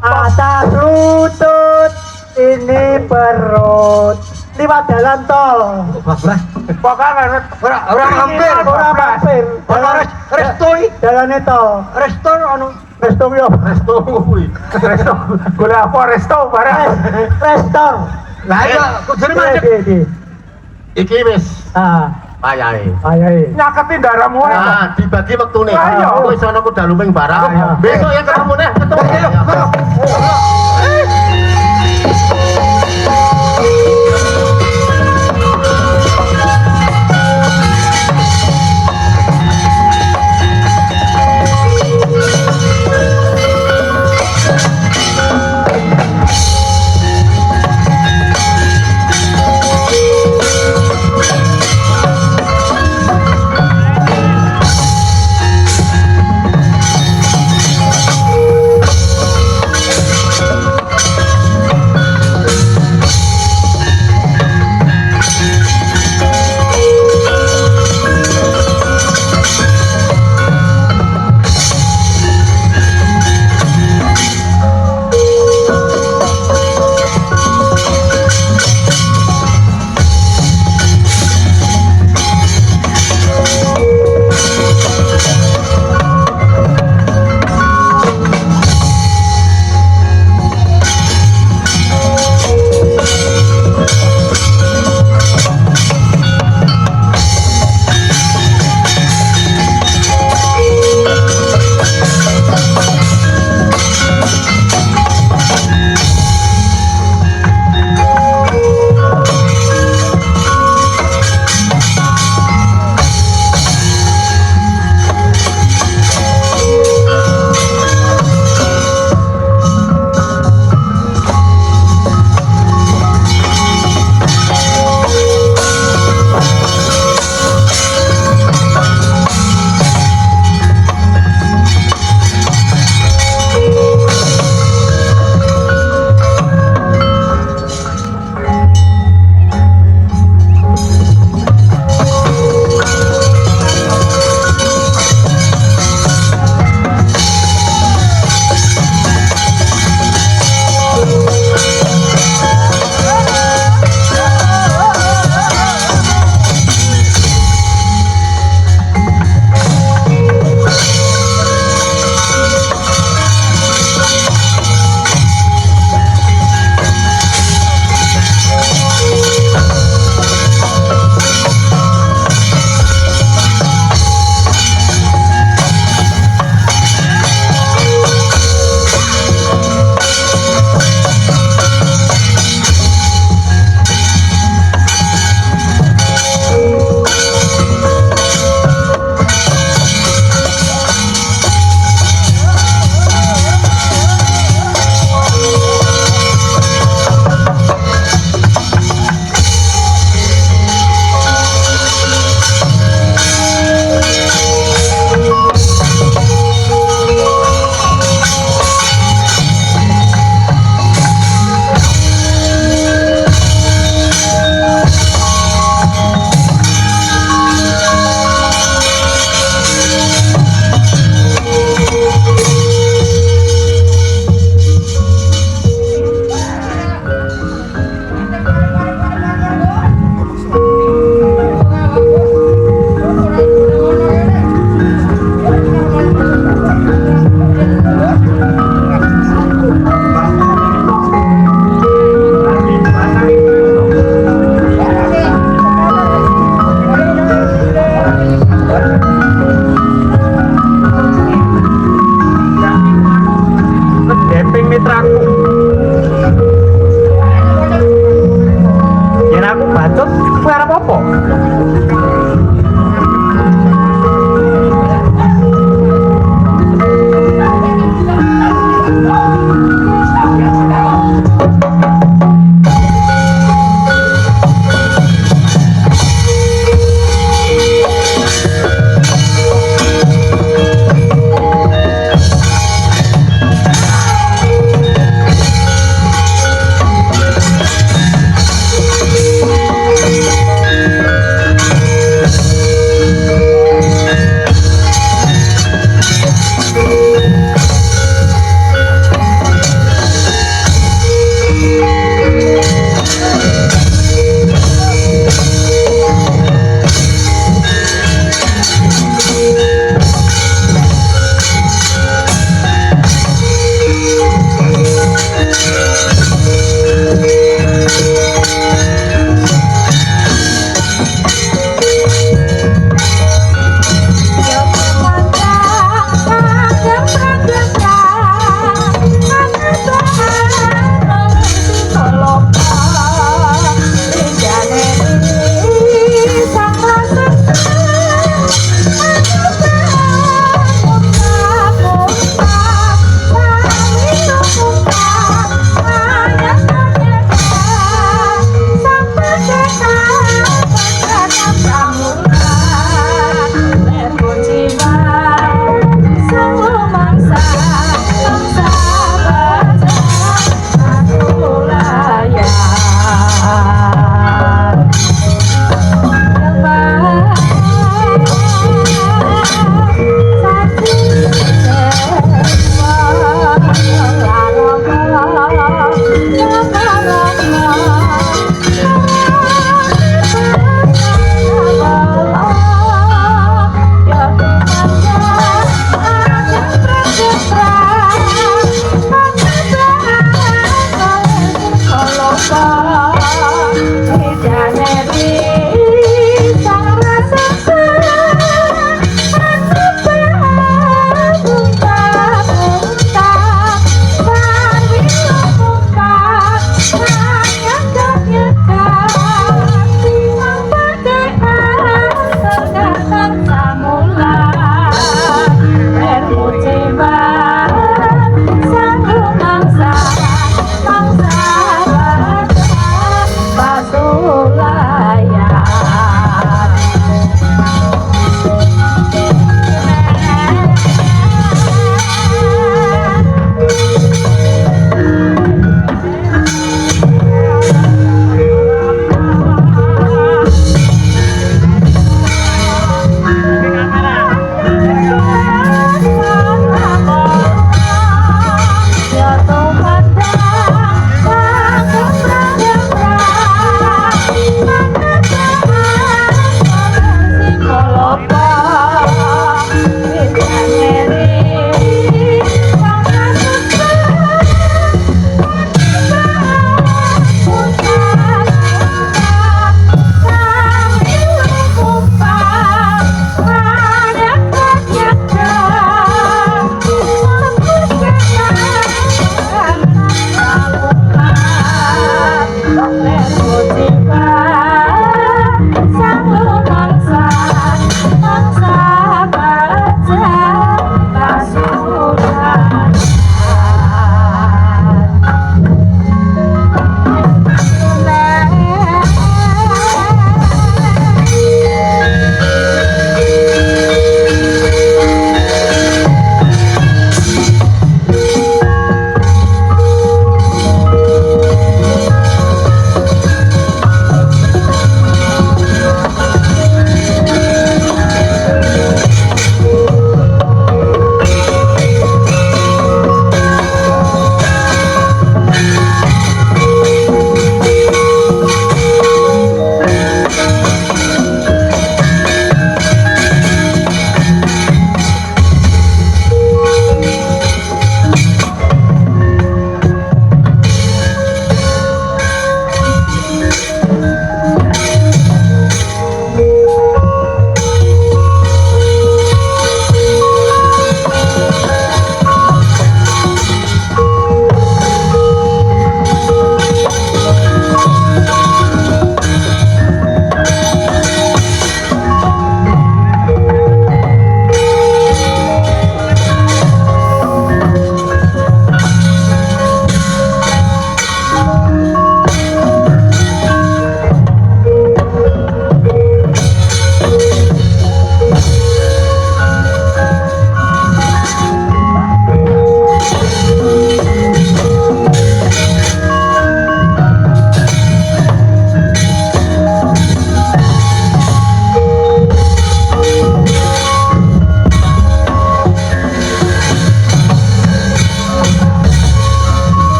Atas lutut, ini perut. Liwat jalan tol. Pokoknya Ora hampir, Ora mampir. Ono resto iki. Jalan itu. Resto anu Resto yo. resto kuwi. resto. Gula apa resto barang. Resto. Lah iya kudune mandek. Di. Iki wis Ah, payahe. ayo. Nyaketin darahmu ya. Nah, dibagi wektune. Ayo. Wis ana kuda lumping barang. Ayo. Besok ya ketemu neh, ketemu.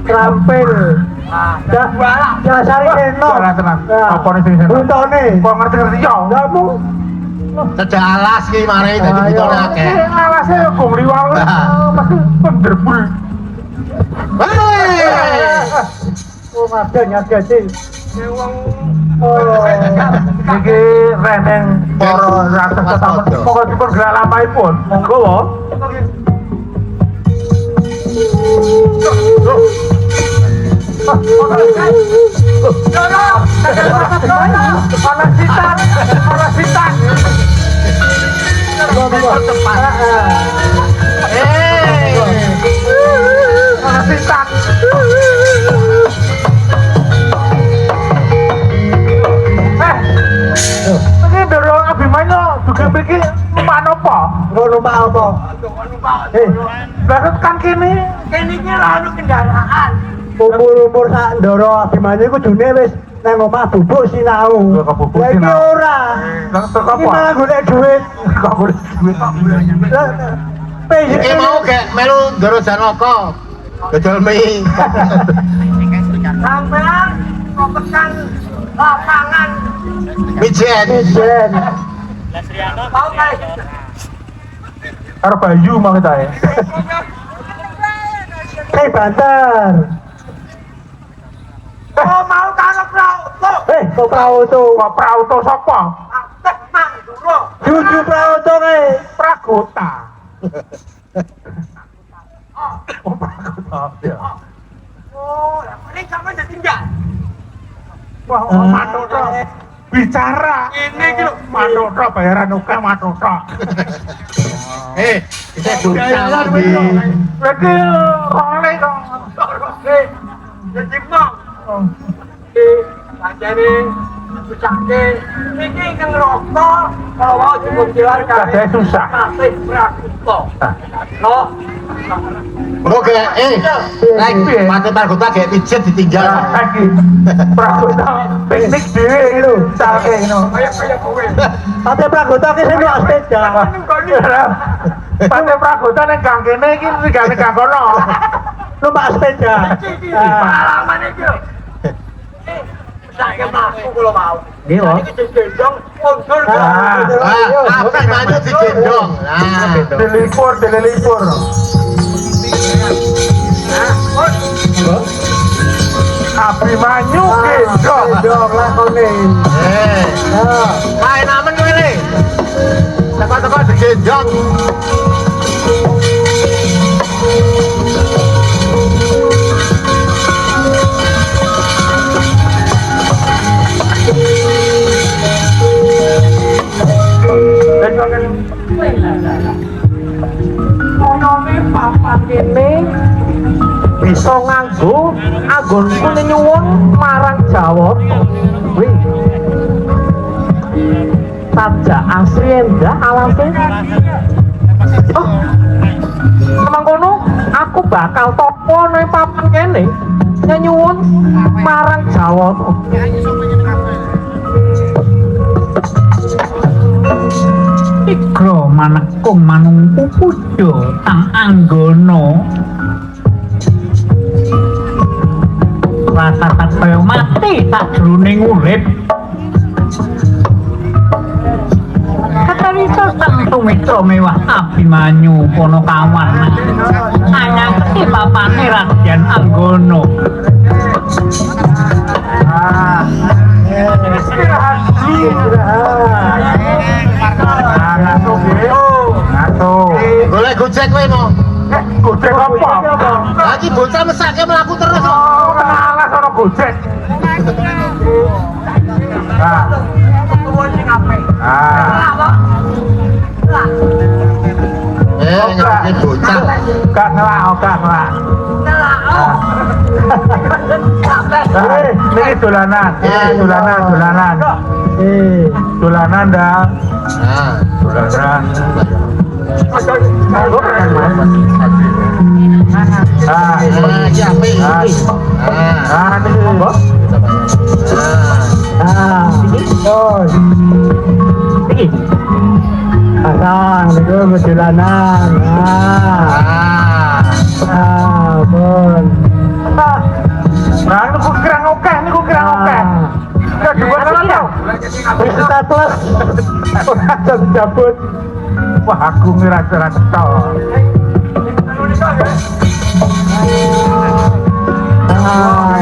Trampil. Dasari seno. Tenang. Apa nih sing seno? Buntone. Kok ngerti-ngerti yo? Kamu Cecak alas ki mari dadi butone akeh. Alase yo gong liwang. Pasti penderbul. Hei. oh ngade sih. Iki reneng para ratus ketamun. Monggo dipun gerak lampahipun. Monggo wae. Ini dorong Abimanyu juga bikin mana apa? Numpak apa? Berarti kan kini lalu kendaraan. Umur sak ndoro Abimanyu iku june wis nang omah bubuk sinau. Kok bubuk Lah iki sinau? ora. Kok Iki apa? malah golek duit. Kok boleh duit kok boleh. Iki mau gek melu Ndoro Janaka. Dodol mie. Sampean kok tekan lapangan Mijen. Jen. mau kayak karo Bayu mau kita ya. Banter. Oh mau karo Prauto. Kok Prauto? Kok Prauto sapa? Mang Duro. Juju Prauto kae. Pragota. Oh Pragota. Ya. Oh, ini sampe jadi enggak? Wah, Matoto bicara. Ini iki lho, Matoto bayaran oke Matoto. Kita bocah lagi. Lagi role dong. Jadi mau. Jadi ucapke iki kang rokok kalau mau dimuncilan kae susah. Kasih Prakuto. No. Oke, naik mati Margota kayak pijet ditinggal. Lagi Prakuto piknik dhewe lho, cake ngono. Kayak kowe. Ate Pragota ki sing numpak sepeda. Pate Prakuto ning gang kene iki regane gang kono. Numpak sepeda. Pengalaman iki lho. Saya masuk kalau mau. Nggih, Pak. Iki digendong mundur. Apa maju digendong. Nah, Dilipur. Abimanyu gendong. Gendong lah kone. main aman kowe le. Teko-teko digendong. Onone papan kene bisa nganggo anggonku nyuwun marang Jawata. Wih. Saja asri endah alase. Oh. Emang kono aku bakal topo nang papan kene nyuwun marang Jawata. Ikro manekung manungku pudo tang anggono rasa tak kaya mati tak jroning urip kacarita sang tumitra mewah Abimanyu Ponokawan anyang ke papane Raden Anggono. Istirahat. Ngaso. Golek gojek kowe mau. Gojek apa? Lagi bocah mesake mlaku terus. Oh, kenalan sono Gojek. Nah. Nyebutke bocah. Gak ngelak. Ini dolanan. Dolanan dah. Nah, Dolanan. iki apik iki. Ini monggo. Iki. Pasang niku bedolanan. Pun. Nah, niku kirang oke, niku kirang oke. Kedua kali Wis status. ora cabut. Wah, aku ngira-ngira cetok.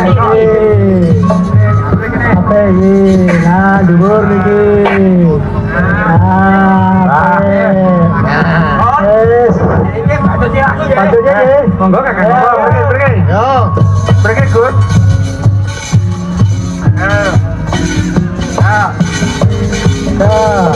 Iki. Apa iki? Nah, dhuwur iki. Nah. Wis. Bantunya iki. Monggo Kakak. Pergi. Yo. Pergi, Gus. Dah.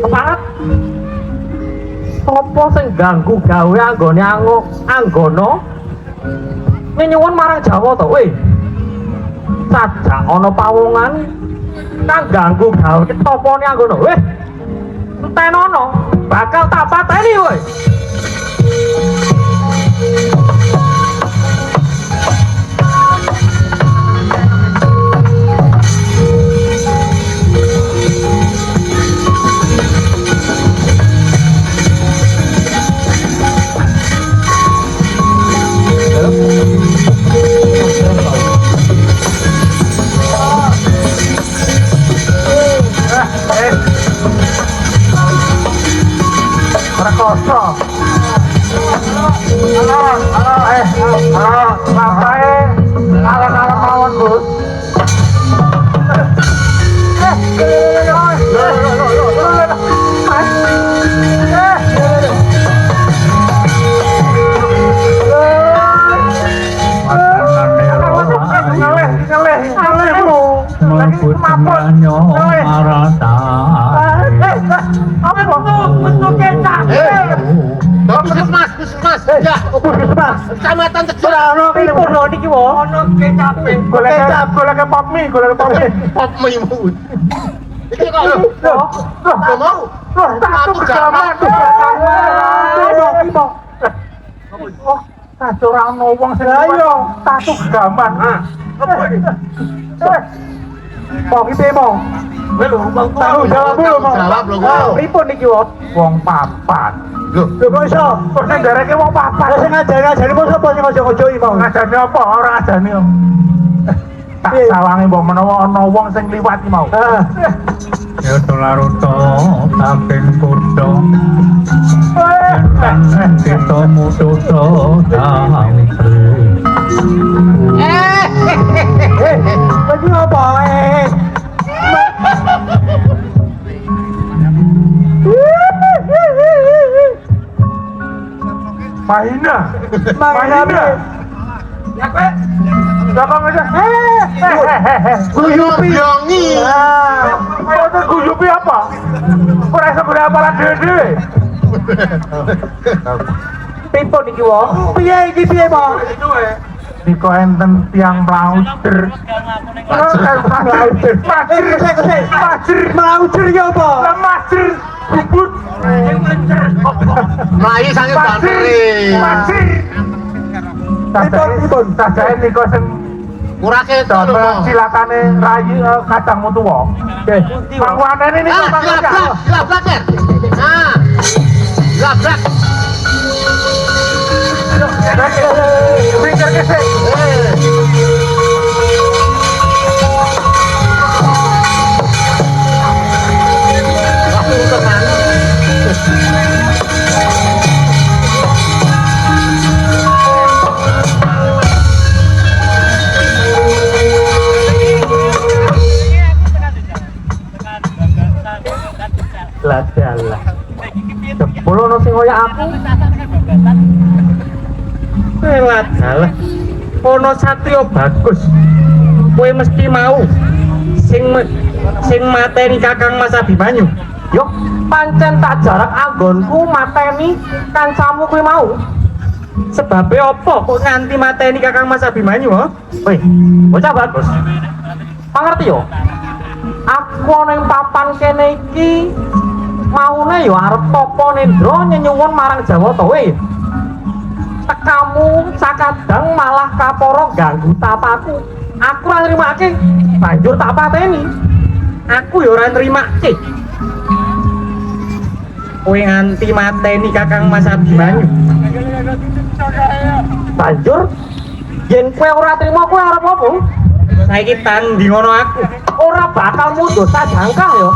Keparat. Sopo sing ganggu gawe anggone anggono? Nyuwun marang Jawa to, weh. Sajak ana pawongan kang ganggu gawe ketopone anggono, weh. Entenono, bakal tak pateni, weh. Rekoso. Halo, ngapae? Alon-alon mawon, Gus. Mabut semuanya marata. Puskesmas. Ya, Puskesmas. Kecamatan Tegal. Ono pripun lho niki wo? Ono kecape. Golek pop mie. Pop mimut. Iki kok lho. Gak mau. Satu gaman. Oh, satu ora ono wong sing ayo. Satu gaman. Mau ki piye mau? Tanggung jawab dulu mau. Jawab lho kok. Pripun niki wo? Wong papat. Lho, Lho kok iso? Kok sing gareke wong papat? Lah sing ngajari mau sapa sing ngojo-ngojoki mau? Ngajane apa? Ora ngajane. Tak sawange mbok menawa ana wong sing liwat iki mau. Ah. Ya tolaruto samping kutha. Kita mutuso santri. Lagi apa Mahina. Mahina. Ya kowe. Dakang aja. Guyupi. Kok guyupi apa? Ora iso golek apalan dhewe-dhewe. Pripun iki wo? Piye iki piye mau? Niko enten tiang melauder. Melauder ya apa? Masir bubut. Melayu sange banteri. Masir. Sajae niko sing Ora ketok lho. damel silatane rayi kadangmu tuwa. Nggih. Pangwane ini Ah, gelap ker. Nah. Gelap. Pinggir kesek. Aku teman. Lah dalah. Jebul ono sing kaya aku. Lah dalah. Ono satrio bagus. Kowe mesti mau sing mateni Kakang Mas Abimanyu. Yo, pancen tak jarak anggonku mateni kancamu kowe mau. Sebabe apa kok nganti mateni Kakang Mas Abimanyu, ha? Weh, bocah bagus. Pangerti yo? Aku ana ing papan kene iki maune yo arep tapa nendra nyenyuwun marang Jawa to, weh. kamu sakadang malah kaporo ganggu tapaku. Aku ora nrimake, banjur tak pateni. Aku ya ora nrimake. Kowe nganti mateni Kakang Mas Abimanyu. Banjur yen kowe ora trima kowe arep apa? Saiki tandhi ngono aku. Ora bakal mundur sajangkah ya.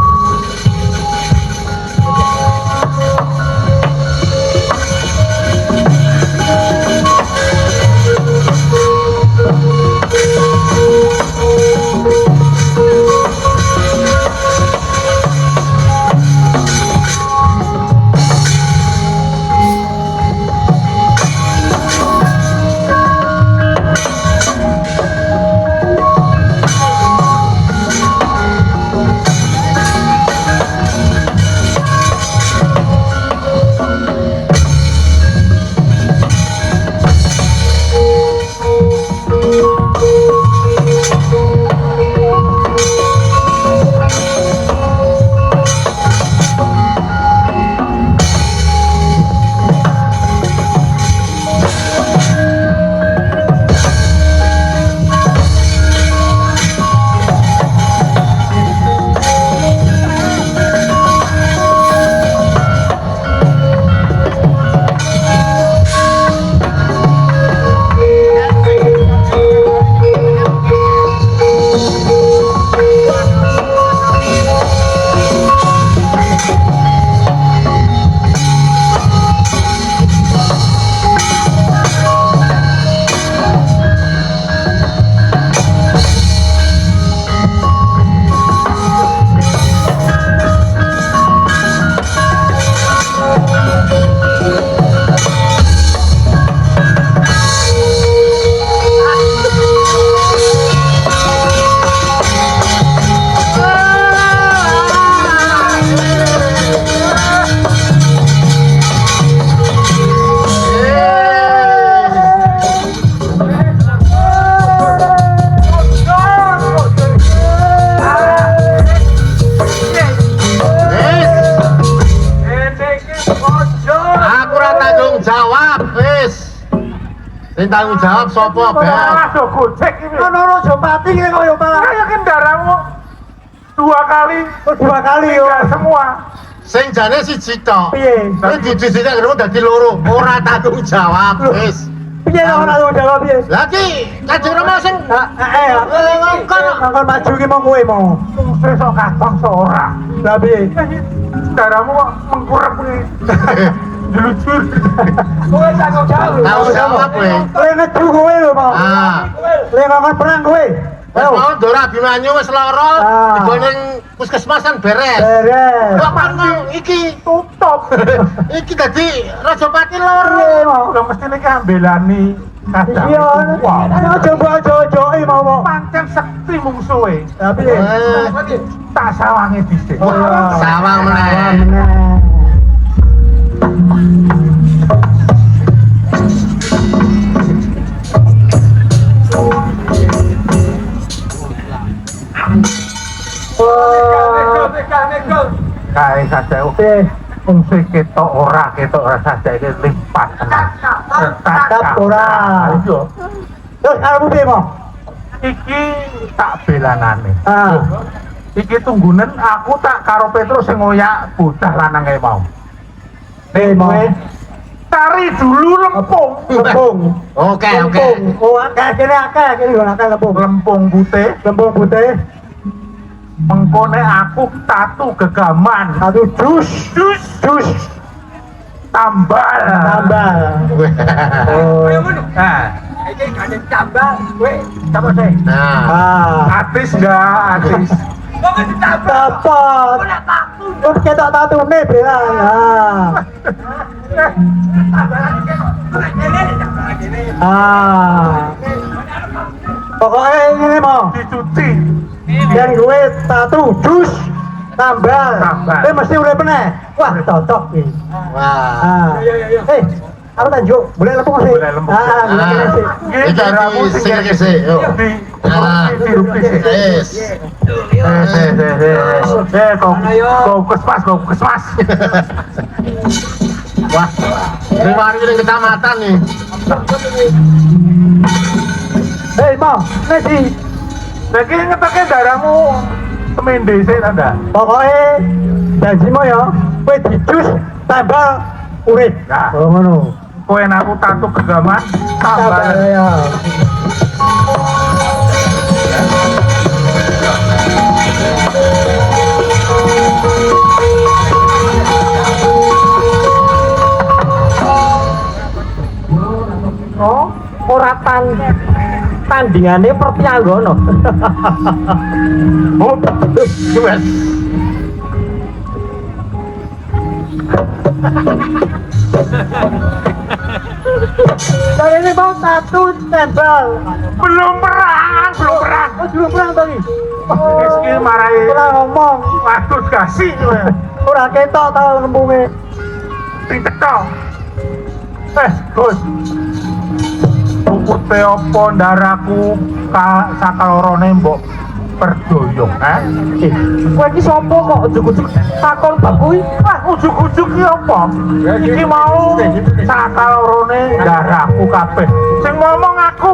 Sing tanggung jawab sapa, Ben? Aduh gojek iki. Ono Jopati iki koyo malah. Kayak kendaramu 2 kali, yo. Semua. Sing jane siji tok. Piye? Kuwi didhisike ngono dadi loro. Ora tanggung jawab, wis. Piye ora ono jawab piye? Lah ki Kanjeng Rama sing ngongkon maju ki mau kowe mau. Sesuk katong ora. Lah piye? Kendaramu kok mengkurep iki. Lucu. Kowe tanggung jawab. Tanggung jawab kowe. Kowe ngeju kowe lho mau. Ah. Kowe ngongkon perang kowe. Wis mau Dora Abimanyu wis lara, Ah. digone puskesmasan beres. Beres. Kok mangko iki Tutup. iki dadi Rajapati loro. Piye mau? Udah mesti nek ambelani kadang. Iya, coba-coba mau. Pancen sekti mungsuhe. Tapi Tak sawange dhisik. Sawang meneh. Kae saja oke. Fungsi ketok ora saja iki lipat tenan. Tetap ora. Iya. Terus arep piye mau? Iki tak belanane. Ah. Iki tunggunen aku tak karo Petrus sing ngoyak bocah lanang kae mau. Mau. Cari dulu lempung. Lempung. Oke. Oh, akeh kene akeh lempung. Lempung putih. Lempung putih. Mengkone aku tatu gegaman. Satu jus. Tambal. Oh. Nah, Iki kadang tambah, kowe apa sih? Nah, ah. Artis enggak? Artis. Dapat. Kok ketok tatune bela. Pokoknya ini mau Dicuci. yang gue tatu jus tambal. Tambal. Ini mesti udah pernah. Wah cocok nih. wah. Apa tanjuk? Boleh lempung sih? Boleh lempung. Gini sih. Iki di sing sik, yuk. Ah, yes. Kau kesmas. Wah, ini mari ning kecamatan nih. Hei, Mo, Nedi. Lagi ngetoknya darahmu semende sih ada. Pokoknya janjimu ya, kowe dijus tambah urip. Nah. Oh, ngono. Kowe aku tatu gegaman tambah. Ya. Oh, ora tandingane Pertianggono. Oh, wes. Dari ini mau satu tembal. Belum perang. Oh, belum perang tadi. Meski marahi Ora ngomong, waduh kasih kowe. ora ketok tau nembunge. Sing teko. Gus. Pupute apa ndaraku sakalorone mbok perdoyo, Kowe iki sapa kok ujug-ujug takon bab kuwi? Wah, ujug-ujug ki apa? Iki mau sakalorone ndaraku kabeh. Sing ngomong aku.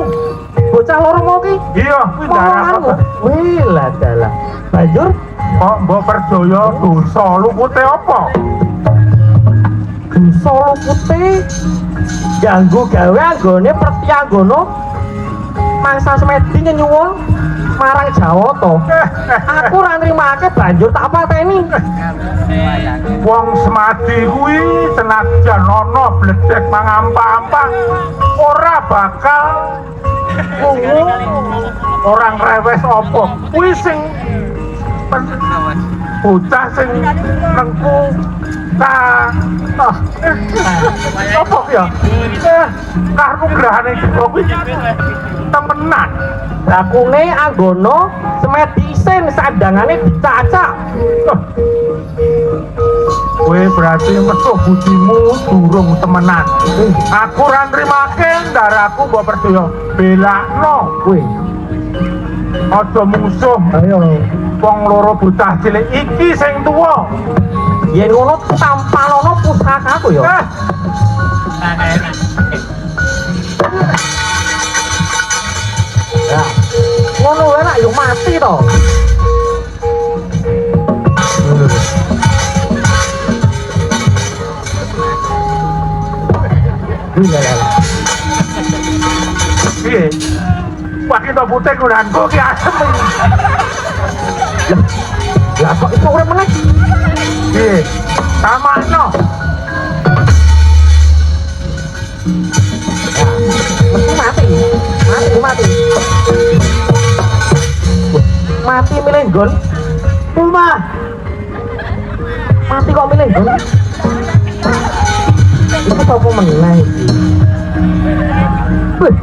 Bocah loro mau ki. Iya, kuwi ndaraku. Wih, lah dalah. Banjur Kok mbok perdoyo dosa lupute apa? Solo putih ganggu gawe anggone Pertianggono mangsa semedi nyuwun marang Jawata. Aku ora nrimake banjur tak pateni. Wong semadi kuwi senajan ana bledek mangampa-ampa ora bakal ungu orang rewes apa. Kuwi sing bocah sing nengku apa ya? Karmu grahane kuwi temenan. Lakune anggono semedi isin sandangane dicacak. Kowe berarti mesuh budimu durung temenan. Aku ora nrimake ndaraku mbok percaya belakno Kuwi. aja musuh. Ayo. Wong loro bocah cilik iki sing tuwa. Yen ngono tampalono pusakaku ya. Ya. Ngono wae nak yo mati to. Piye? Wah kita putih kudanku ki asem iki. Lah kok iso urip meneh? Piye? Tamakno. Mesti mati. Mati. Mati milih nggon. Rumah. Mati kok milih nggon. Itu apa meneh iki? Wih.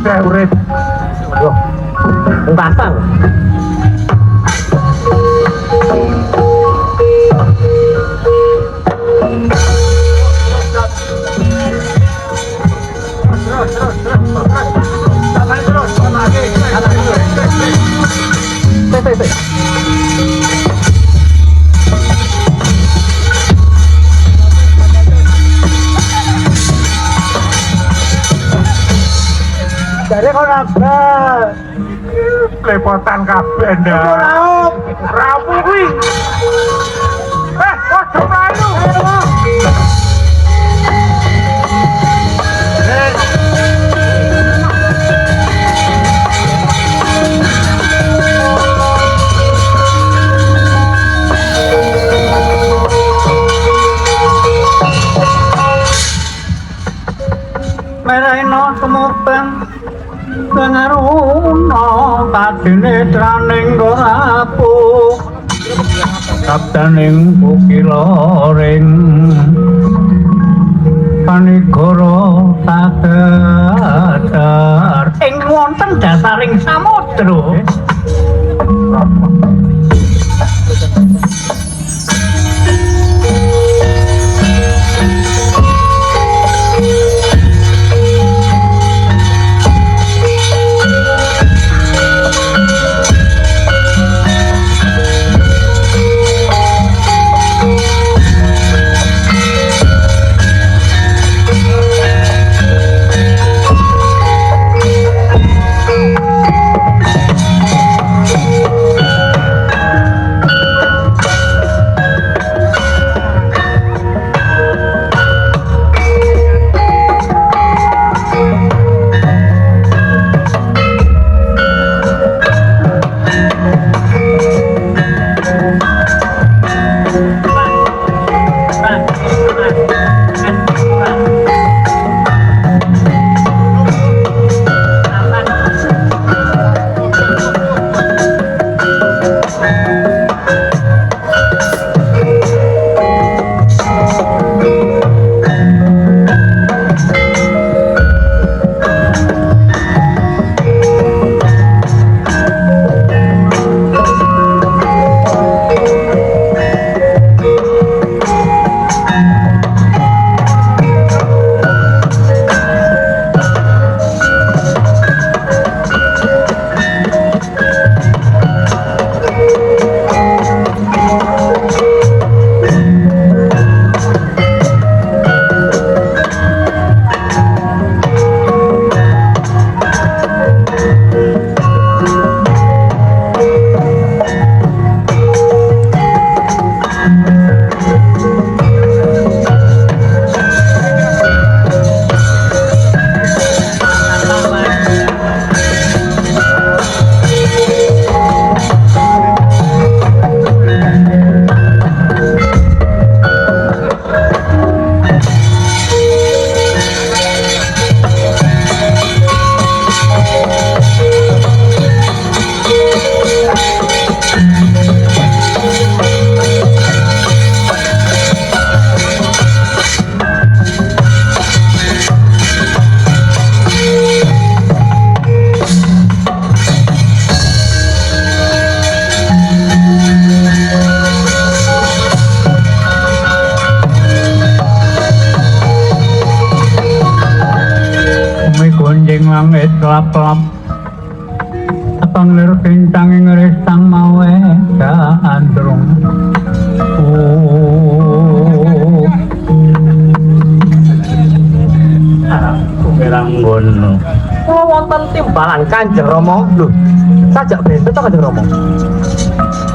Saya urip. Loh. Entasan. Dari kau nabrak. Lepotan kabeh ndak. Laut. Rawu kuwi. Ojo mlayu. Merena temukan pengaruno kadine traning gorapu sabdaning ukiloring panigara tadadar ing wonten dasaring samudra. wit kelap-kelap aton lir kincang ing resang mawe andrung Meranggono. Kula wonten timbalan Kanjeng Rama. Lho, sajak benten to Kanjeng Rama.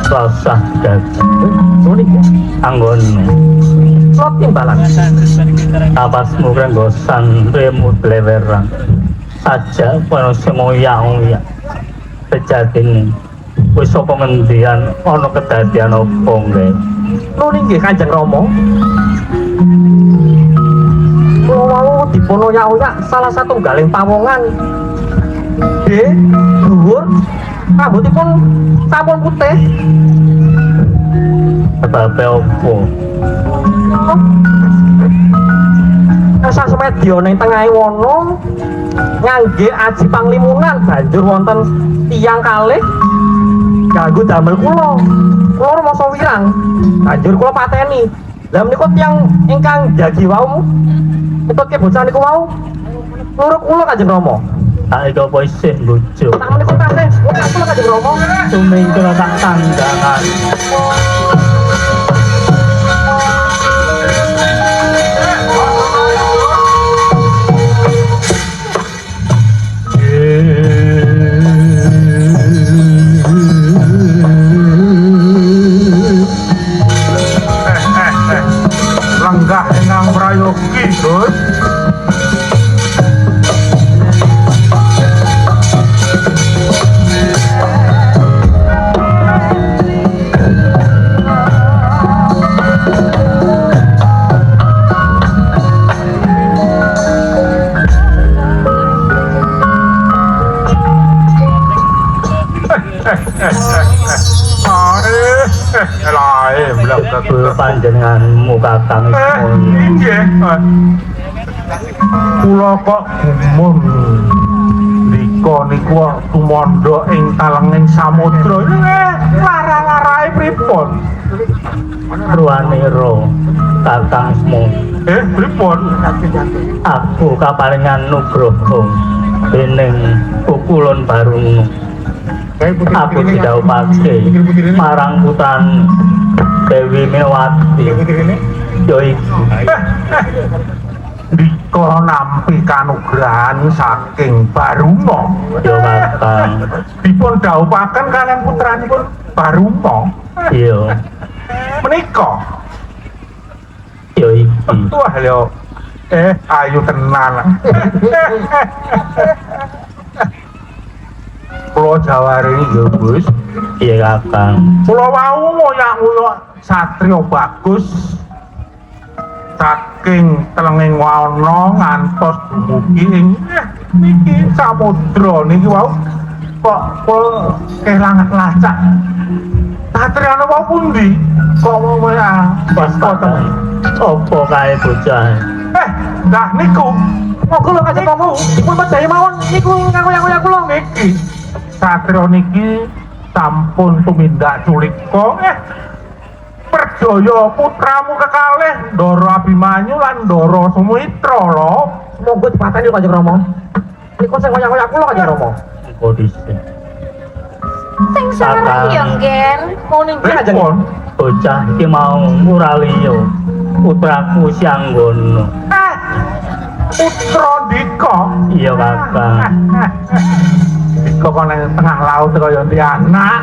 Rasah dateng. Niki anggono. Kula timbalan. Tapasmu kanggo santremu blewerang. Sajak kono semoya-oya. Sejatine wis apa ngendian ana kedadian apa nggih. Lho niki Kanjeng Rama. Kula wau dipono ya salah satu galing pawongan. Dhuwur, rambutipun sampun putih. Sebabe opo? Asa semedya ning tengahing wana ngangge aji panglimunan banjur wonten tiyang kalih ganggu damel kula. Kula rumangsa wirang. Banjur kula pateni. Lah menika tiyang ingkang jagi wau Ututke bocah niku wau. Luruk kula Kanjeng Rama. Tak iki apa isih lucu. Tak menika tasih. Kula Kanjeng Rama. Sumingkira tak tandangan. Lenggah engang prayogi, Gus. Ke panjenenganmu Kakang Inggih. Kula kok gumun nika niku tumandha ing talenging samudra. Lara-larae pripun? Ruwanira Kakang Semon. Pripun? Aku kaparingan nugraha dening Pukulun Barung. Aku didhawuhake marang putan Dewi Mewati. Yo iku. Dika nampi kanugrahan saking Baruma. Yo Kakang. Dipun dhawuhaken kaliyan putranipun Baruma. Iya. Menika. Yo iki. Wah lho. Ayu tenan. Kula jawari yo Gus. Iya Kakang. Kula wau ngoyak-ngoyak satriya bagus saking telenging wana ngantos dumugi ing niki samudra niki wau kok kelangan lacak. Satriyane wau pundi? Kok mau Pas Kakang. Apa kae bocah? Nah niku Monggo lho Kanjeng Rama. Dipun medhai mawon niku ngoyak-ngoyak kula niki. Satriya niki sampun tumindak culika perjaya putramu kekalih Ndara Abimanyu lan Ndara Sumitra lho. Monggo dipateni Kanjeng Rama. Niku sing ngoyak-ngoyak kula Kanjeng Rama. Engko dhisik. Sing sareng ya, Nggen. Mau ning Kanjeng. Bocah iki mau ora liya. Putraku Syanggono. Putra Dika. Iya Kakang. Dika kok nang tengah laut kaya anak.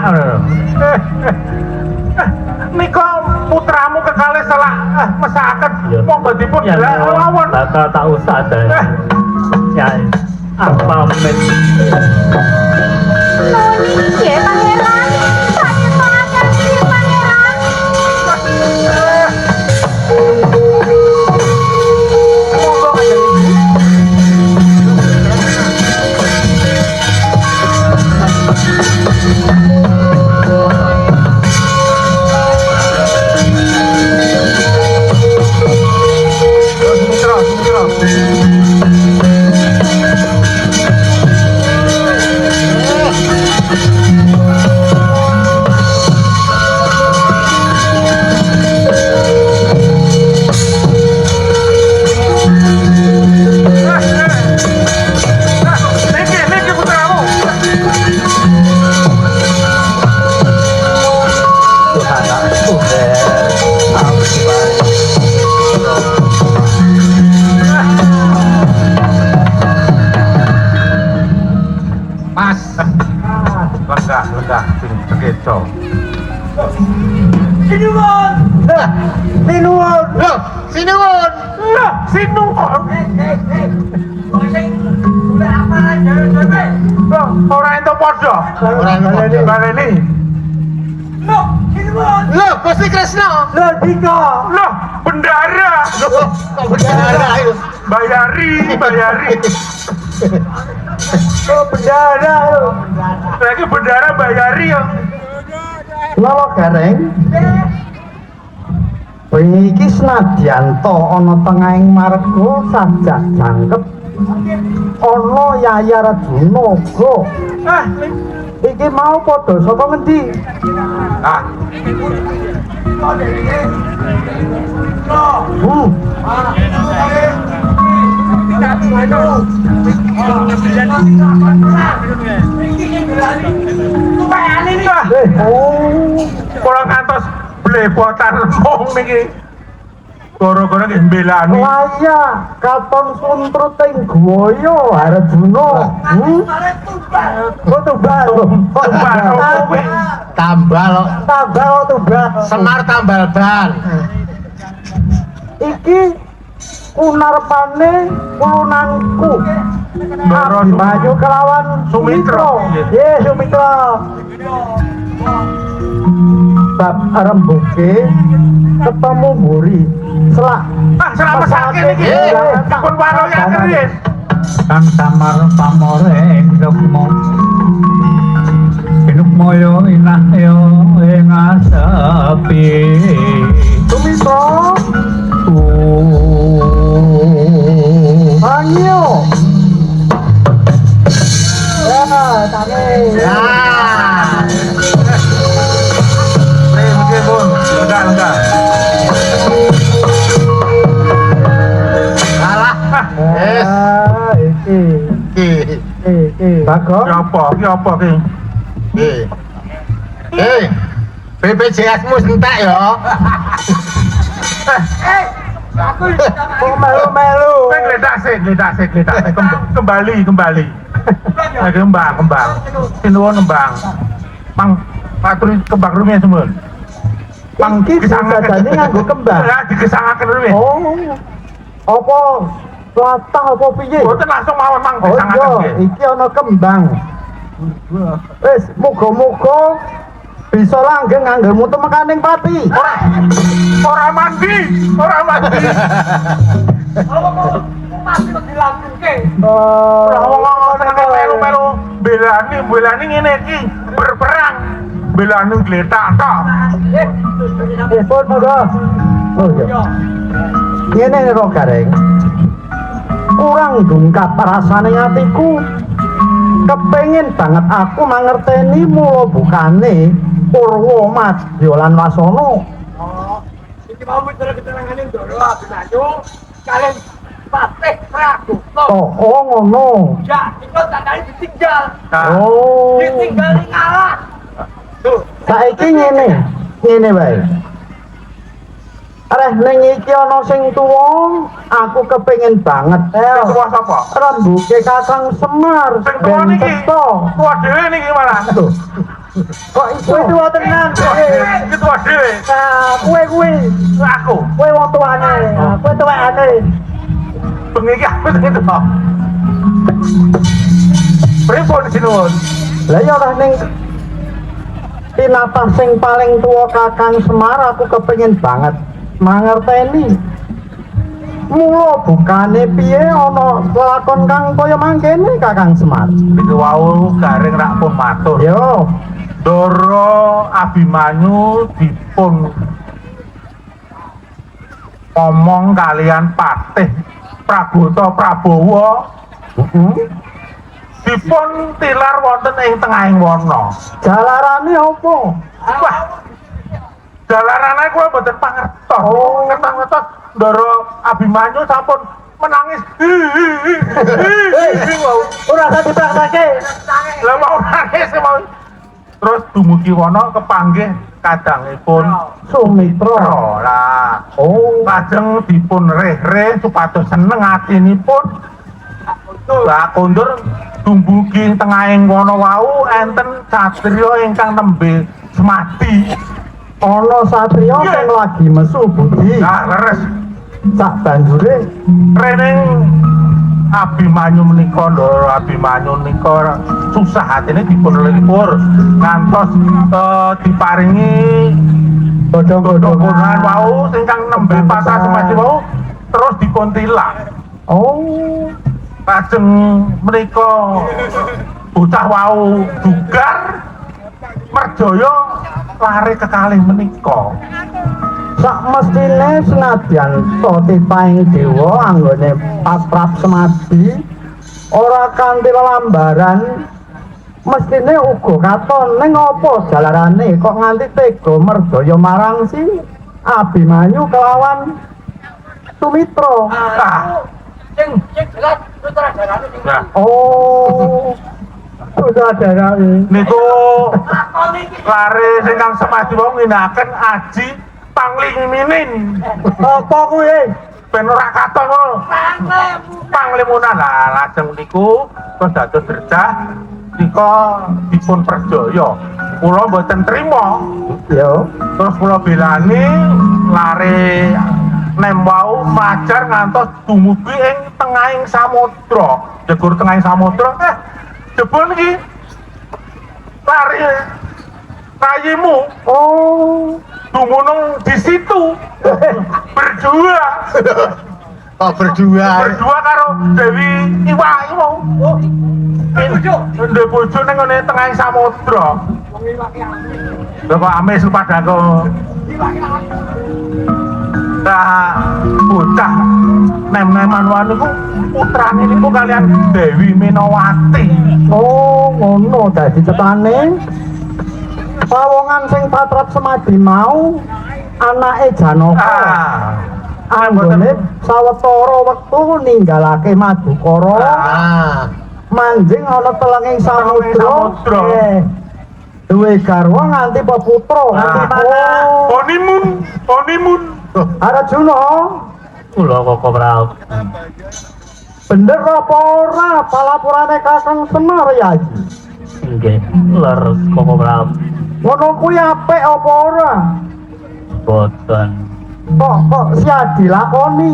Nika putramu kekalih salah mesakaken monggo dipun delek lawan. Bakal tak usah dan. Ya. Apa men? Nggih, Pangeran. Saya sangat nggih, Pangeran. Monggo Kanjeng Ibu. Sumitra. lah. Sinuwun. Loh, sinuwun. Lah, sinuwun. Loh, ora ento padha. Ora ento padha. Baleni. Loh, Gusti Kresna. Lho Dika. Loh, bendara. Loh, kok bendara itu? Bayari. Oh bendara. Lagi bendara bayari ya. Lolo gareng. Iki senadyanto ana tengahing marga sajak jangkep. Ana Yaya Arjuna uga. Iki mau padha saka ngendi? Ah, kurang kantos blepotan wong niki. Gara-gara nggih mbelani. Waya katon suntrut ing Guwaya Arjuna. Kok tumbal. Tumbal opo kuwi? Tambal. Tambal tumbal. Semar tambal ban. Iki kunarpane kulunanku. Ndara Abimanyu kelawan Sumitra. Nggih, Sumitra. Bab rembuke ketemu mburi selak. Ah, selama sakit iki. Dipun waroya keris. Kang samar pamore ing dukmu Pinukmoyo inah yo ing asapi Sumitra, Bangyo. Ya, tangi. Ya. Mungkin pun enggak. Salah. Yes. Iki. Bagong. Ki apa ki? BPJS-mu entek ya. Kok melu-melu. Kowe gledak sik. Kembali. Lagi kembang. Sinuwun kembang. Mang paturi kembang rumiyin semua. Mang Iki disadani nganggo kembang. Lah digesangaken rumiyin. Oh. Apa latah apa piye? Boten langsung mawon mang Oh gesangaken iya, nggih. iki ana kembang. Wis, muga-muga bisa langgeng nganggermu temekaning pati. Ora mandi. Ora wong seneng melu-melu belani ngene iki berperang. Belani gletak tok. Pun muga. Oh iya. Ngene ro gareng. Kurang dungkap rasane atiku. Kepengin banget aku mangerteni mula bukane Purwa Madya lan Wasana. Iki mau bicara ketenanganing Ndara Abimanyu kalian Patih Pragoto. Oh ngono. Ya, iku tandane ditinggal. Oh. Ditinggal ning ngalah. Tuh, Saiki ngene wae. Areh ning iki ana sing tuwa, aku kepengin banget. Sing tuwa sapa? Rembuke Kakang Semar. Sing tuwa ben niki. teko. Tuwa dhewe niki malah. Tuh. Kok iso tuwa tenan? Iki tuwa dhewe. Nah, kowe Aku. kowe wong tuane. Kowe tuwekane. Bengi iki aku sing tuwa. Pripun sinuwun? Lah ya ora ning tinatah sing paling tuwa Kakang Semar aku kepengin banget mangerteni. Mula bukane piye ana lakon kang kaya mangkene Kakang Semar? Iki wau garing rak pun matur. Yo, Ndara Abimanyu dipun ngomong kalian Patih Pragoto Prabowo dipun tilar wonten ing tengahing wana. jalarane apa? Wah. Dalarane kowe mboten pangertos. Oh. Ngertos Ndara Abimanyu sampun menangis. Wow. Ora usah dipraktekke. Lah mau nangis mau. Terus dumugi wana kepanggih kadangipun Sumitra. lah. Oh, Lajeng dipun reh-reh supados seneng atinipun. Lah kondur dumugi tengahing wana wau enten satriya ingkang nembe semati. ana satriya sing lagi mesu budi. Nah, leres. Sak banjure Rening Abimanyu menika lho, Abimanyu menika susah hatine dipun lipur ngantos diparingi godhong-godhongan wau ingkang nembe pasah semacam wau terus dikuntilak. oh Lajeng menika bocah wau dugar merjaya lari kekalih menika. sak mestine senadyan to titahing dewa anggone patrap semadi ora kanthi lambaran mestine uga katon ning apa jalarane kok nganti tega merjaya marang si Abimanyu kelawan Sumitra. Nah, Oh saudara niku lare sing kang semadi wong nginaken aji panglingminin. apa kuwi Ben ora katon ngono. Panglimunan lah lajeng niku terus dados derjah nika dipun perjaya. Kula mboten trima. yo Terus kula belani lare nem wau majar ngantos dumugi ing tengahing samudra. Jegur tengahing samudra jebul niki lare kayimu oh dumunung di situ berdua berdua karo Dewi Iwa iku ndek bojo ning ngene tengahing samudra. Lha kok ame supadako. Nah, bocah nem-neman wanu ku putrane niku kalian Dewi Minawati. oh ngono dadi cetane pawongan sing patrap semadi mau anake Janaka anggone sawetara wektu ninggalake Madukara manjing ana telenging samudra duwe garwa nganti peputra nganti Honeymoon Arjuna Kula kok Prabu. bener apa ora palapurane Kakang Semar Yayi Nggih, leres kok Prabu. ngono kuwi apik apa ora Boten kok sia dilakoni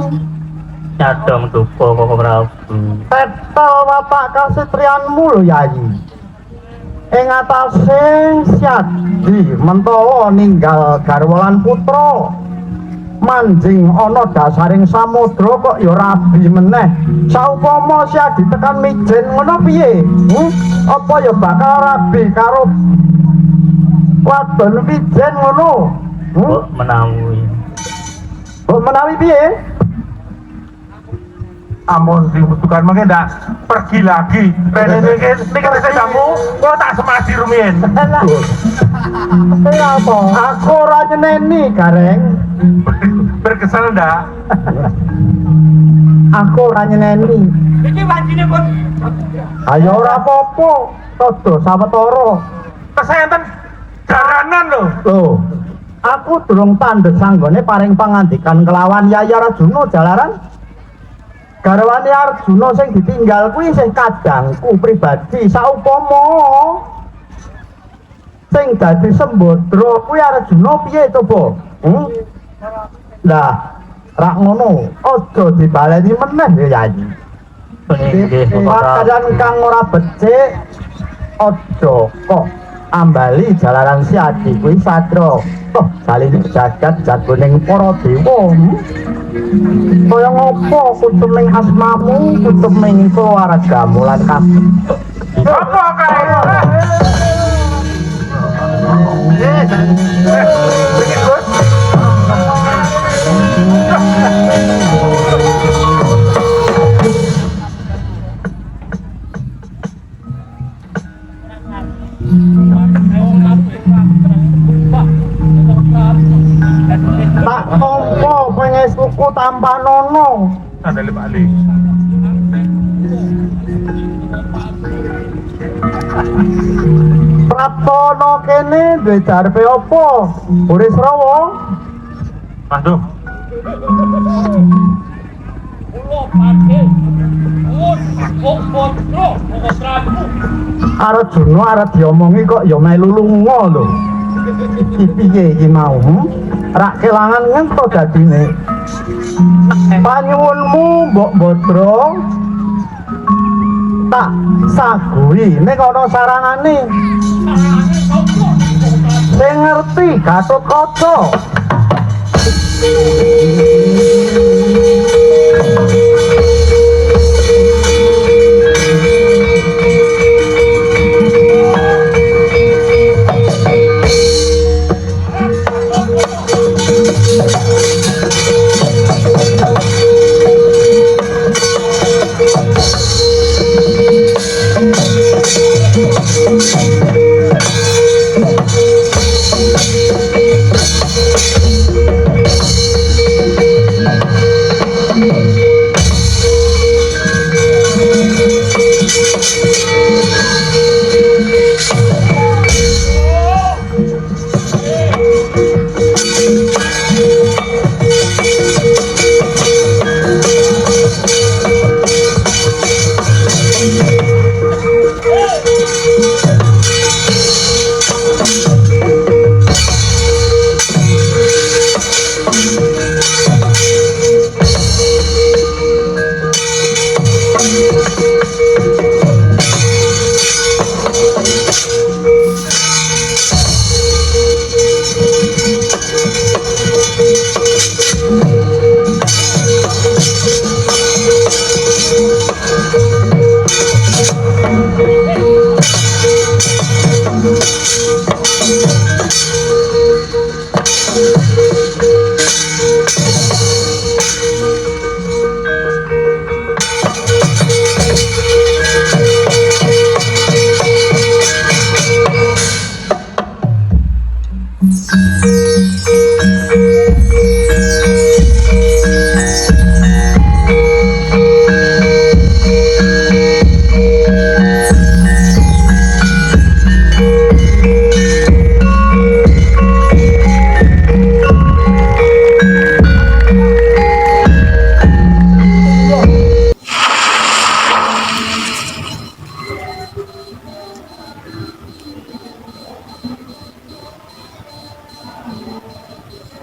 nyadong duka kok Prabu. tetel watak kasetrianmu lho Yayi ing atase Siadi mentala ninggal garwa lan putra manjing ana dasaring samudra kok ya rabi meneh saupama Siadi tekan mijen ngono piye apa ya bakal rabi karo wadon mijen ngono Kok menawi. kok menawi piye ampun dibutuhkan mungkin ndak pergi lagi rene niki kamu kok tak semadi rumiyin. apa aku ora nyeneni gareng Berkesan ndak? aku ora nyeneni Iki wancine pun ayo ora apa-apa todo sawetara Kesehatan jaranan lho. loh aku durung tandhes sanggone paring pangandikan kelawan Yayi Arjuna jalaran garwane Arjuna sing ditinggal kuwi sing kadangku pribadi saupama sing dadi sembodra kuwi Arjuna piye coba lah rak ngono aja dibaleni meneh ya Yayi Nggih kok Prabu. Pakadan kang ora becik aja kok ambali jalaran Siadi kuwi sadra toh saling jagat jagoning para dewa kaya ngopo kutuming asmamu kutuming keluargamu lan kabeh Apa kae? tak tompo pengesuku tanpa nono Ada lima kali. Praptono kene duwe jarpe apa Burisrawa Aduh. Arjuna arep diomongi kok ya melu lunga lho Iki piye iki mau? Rak kelangan ngento dadine. Panyuwunmu Mbok Bodro tak saguri nek ana sarangane. Sing ngerti Gatotkaca.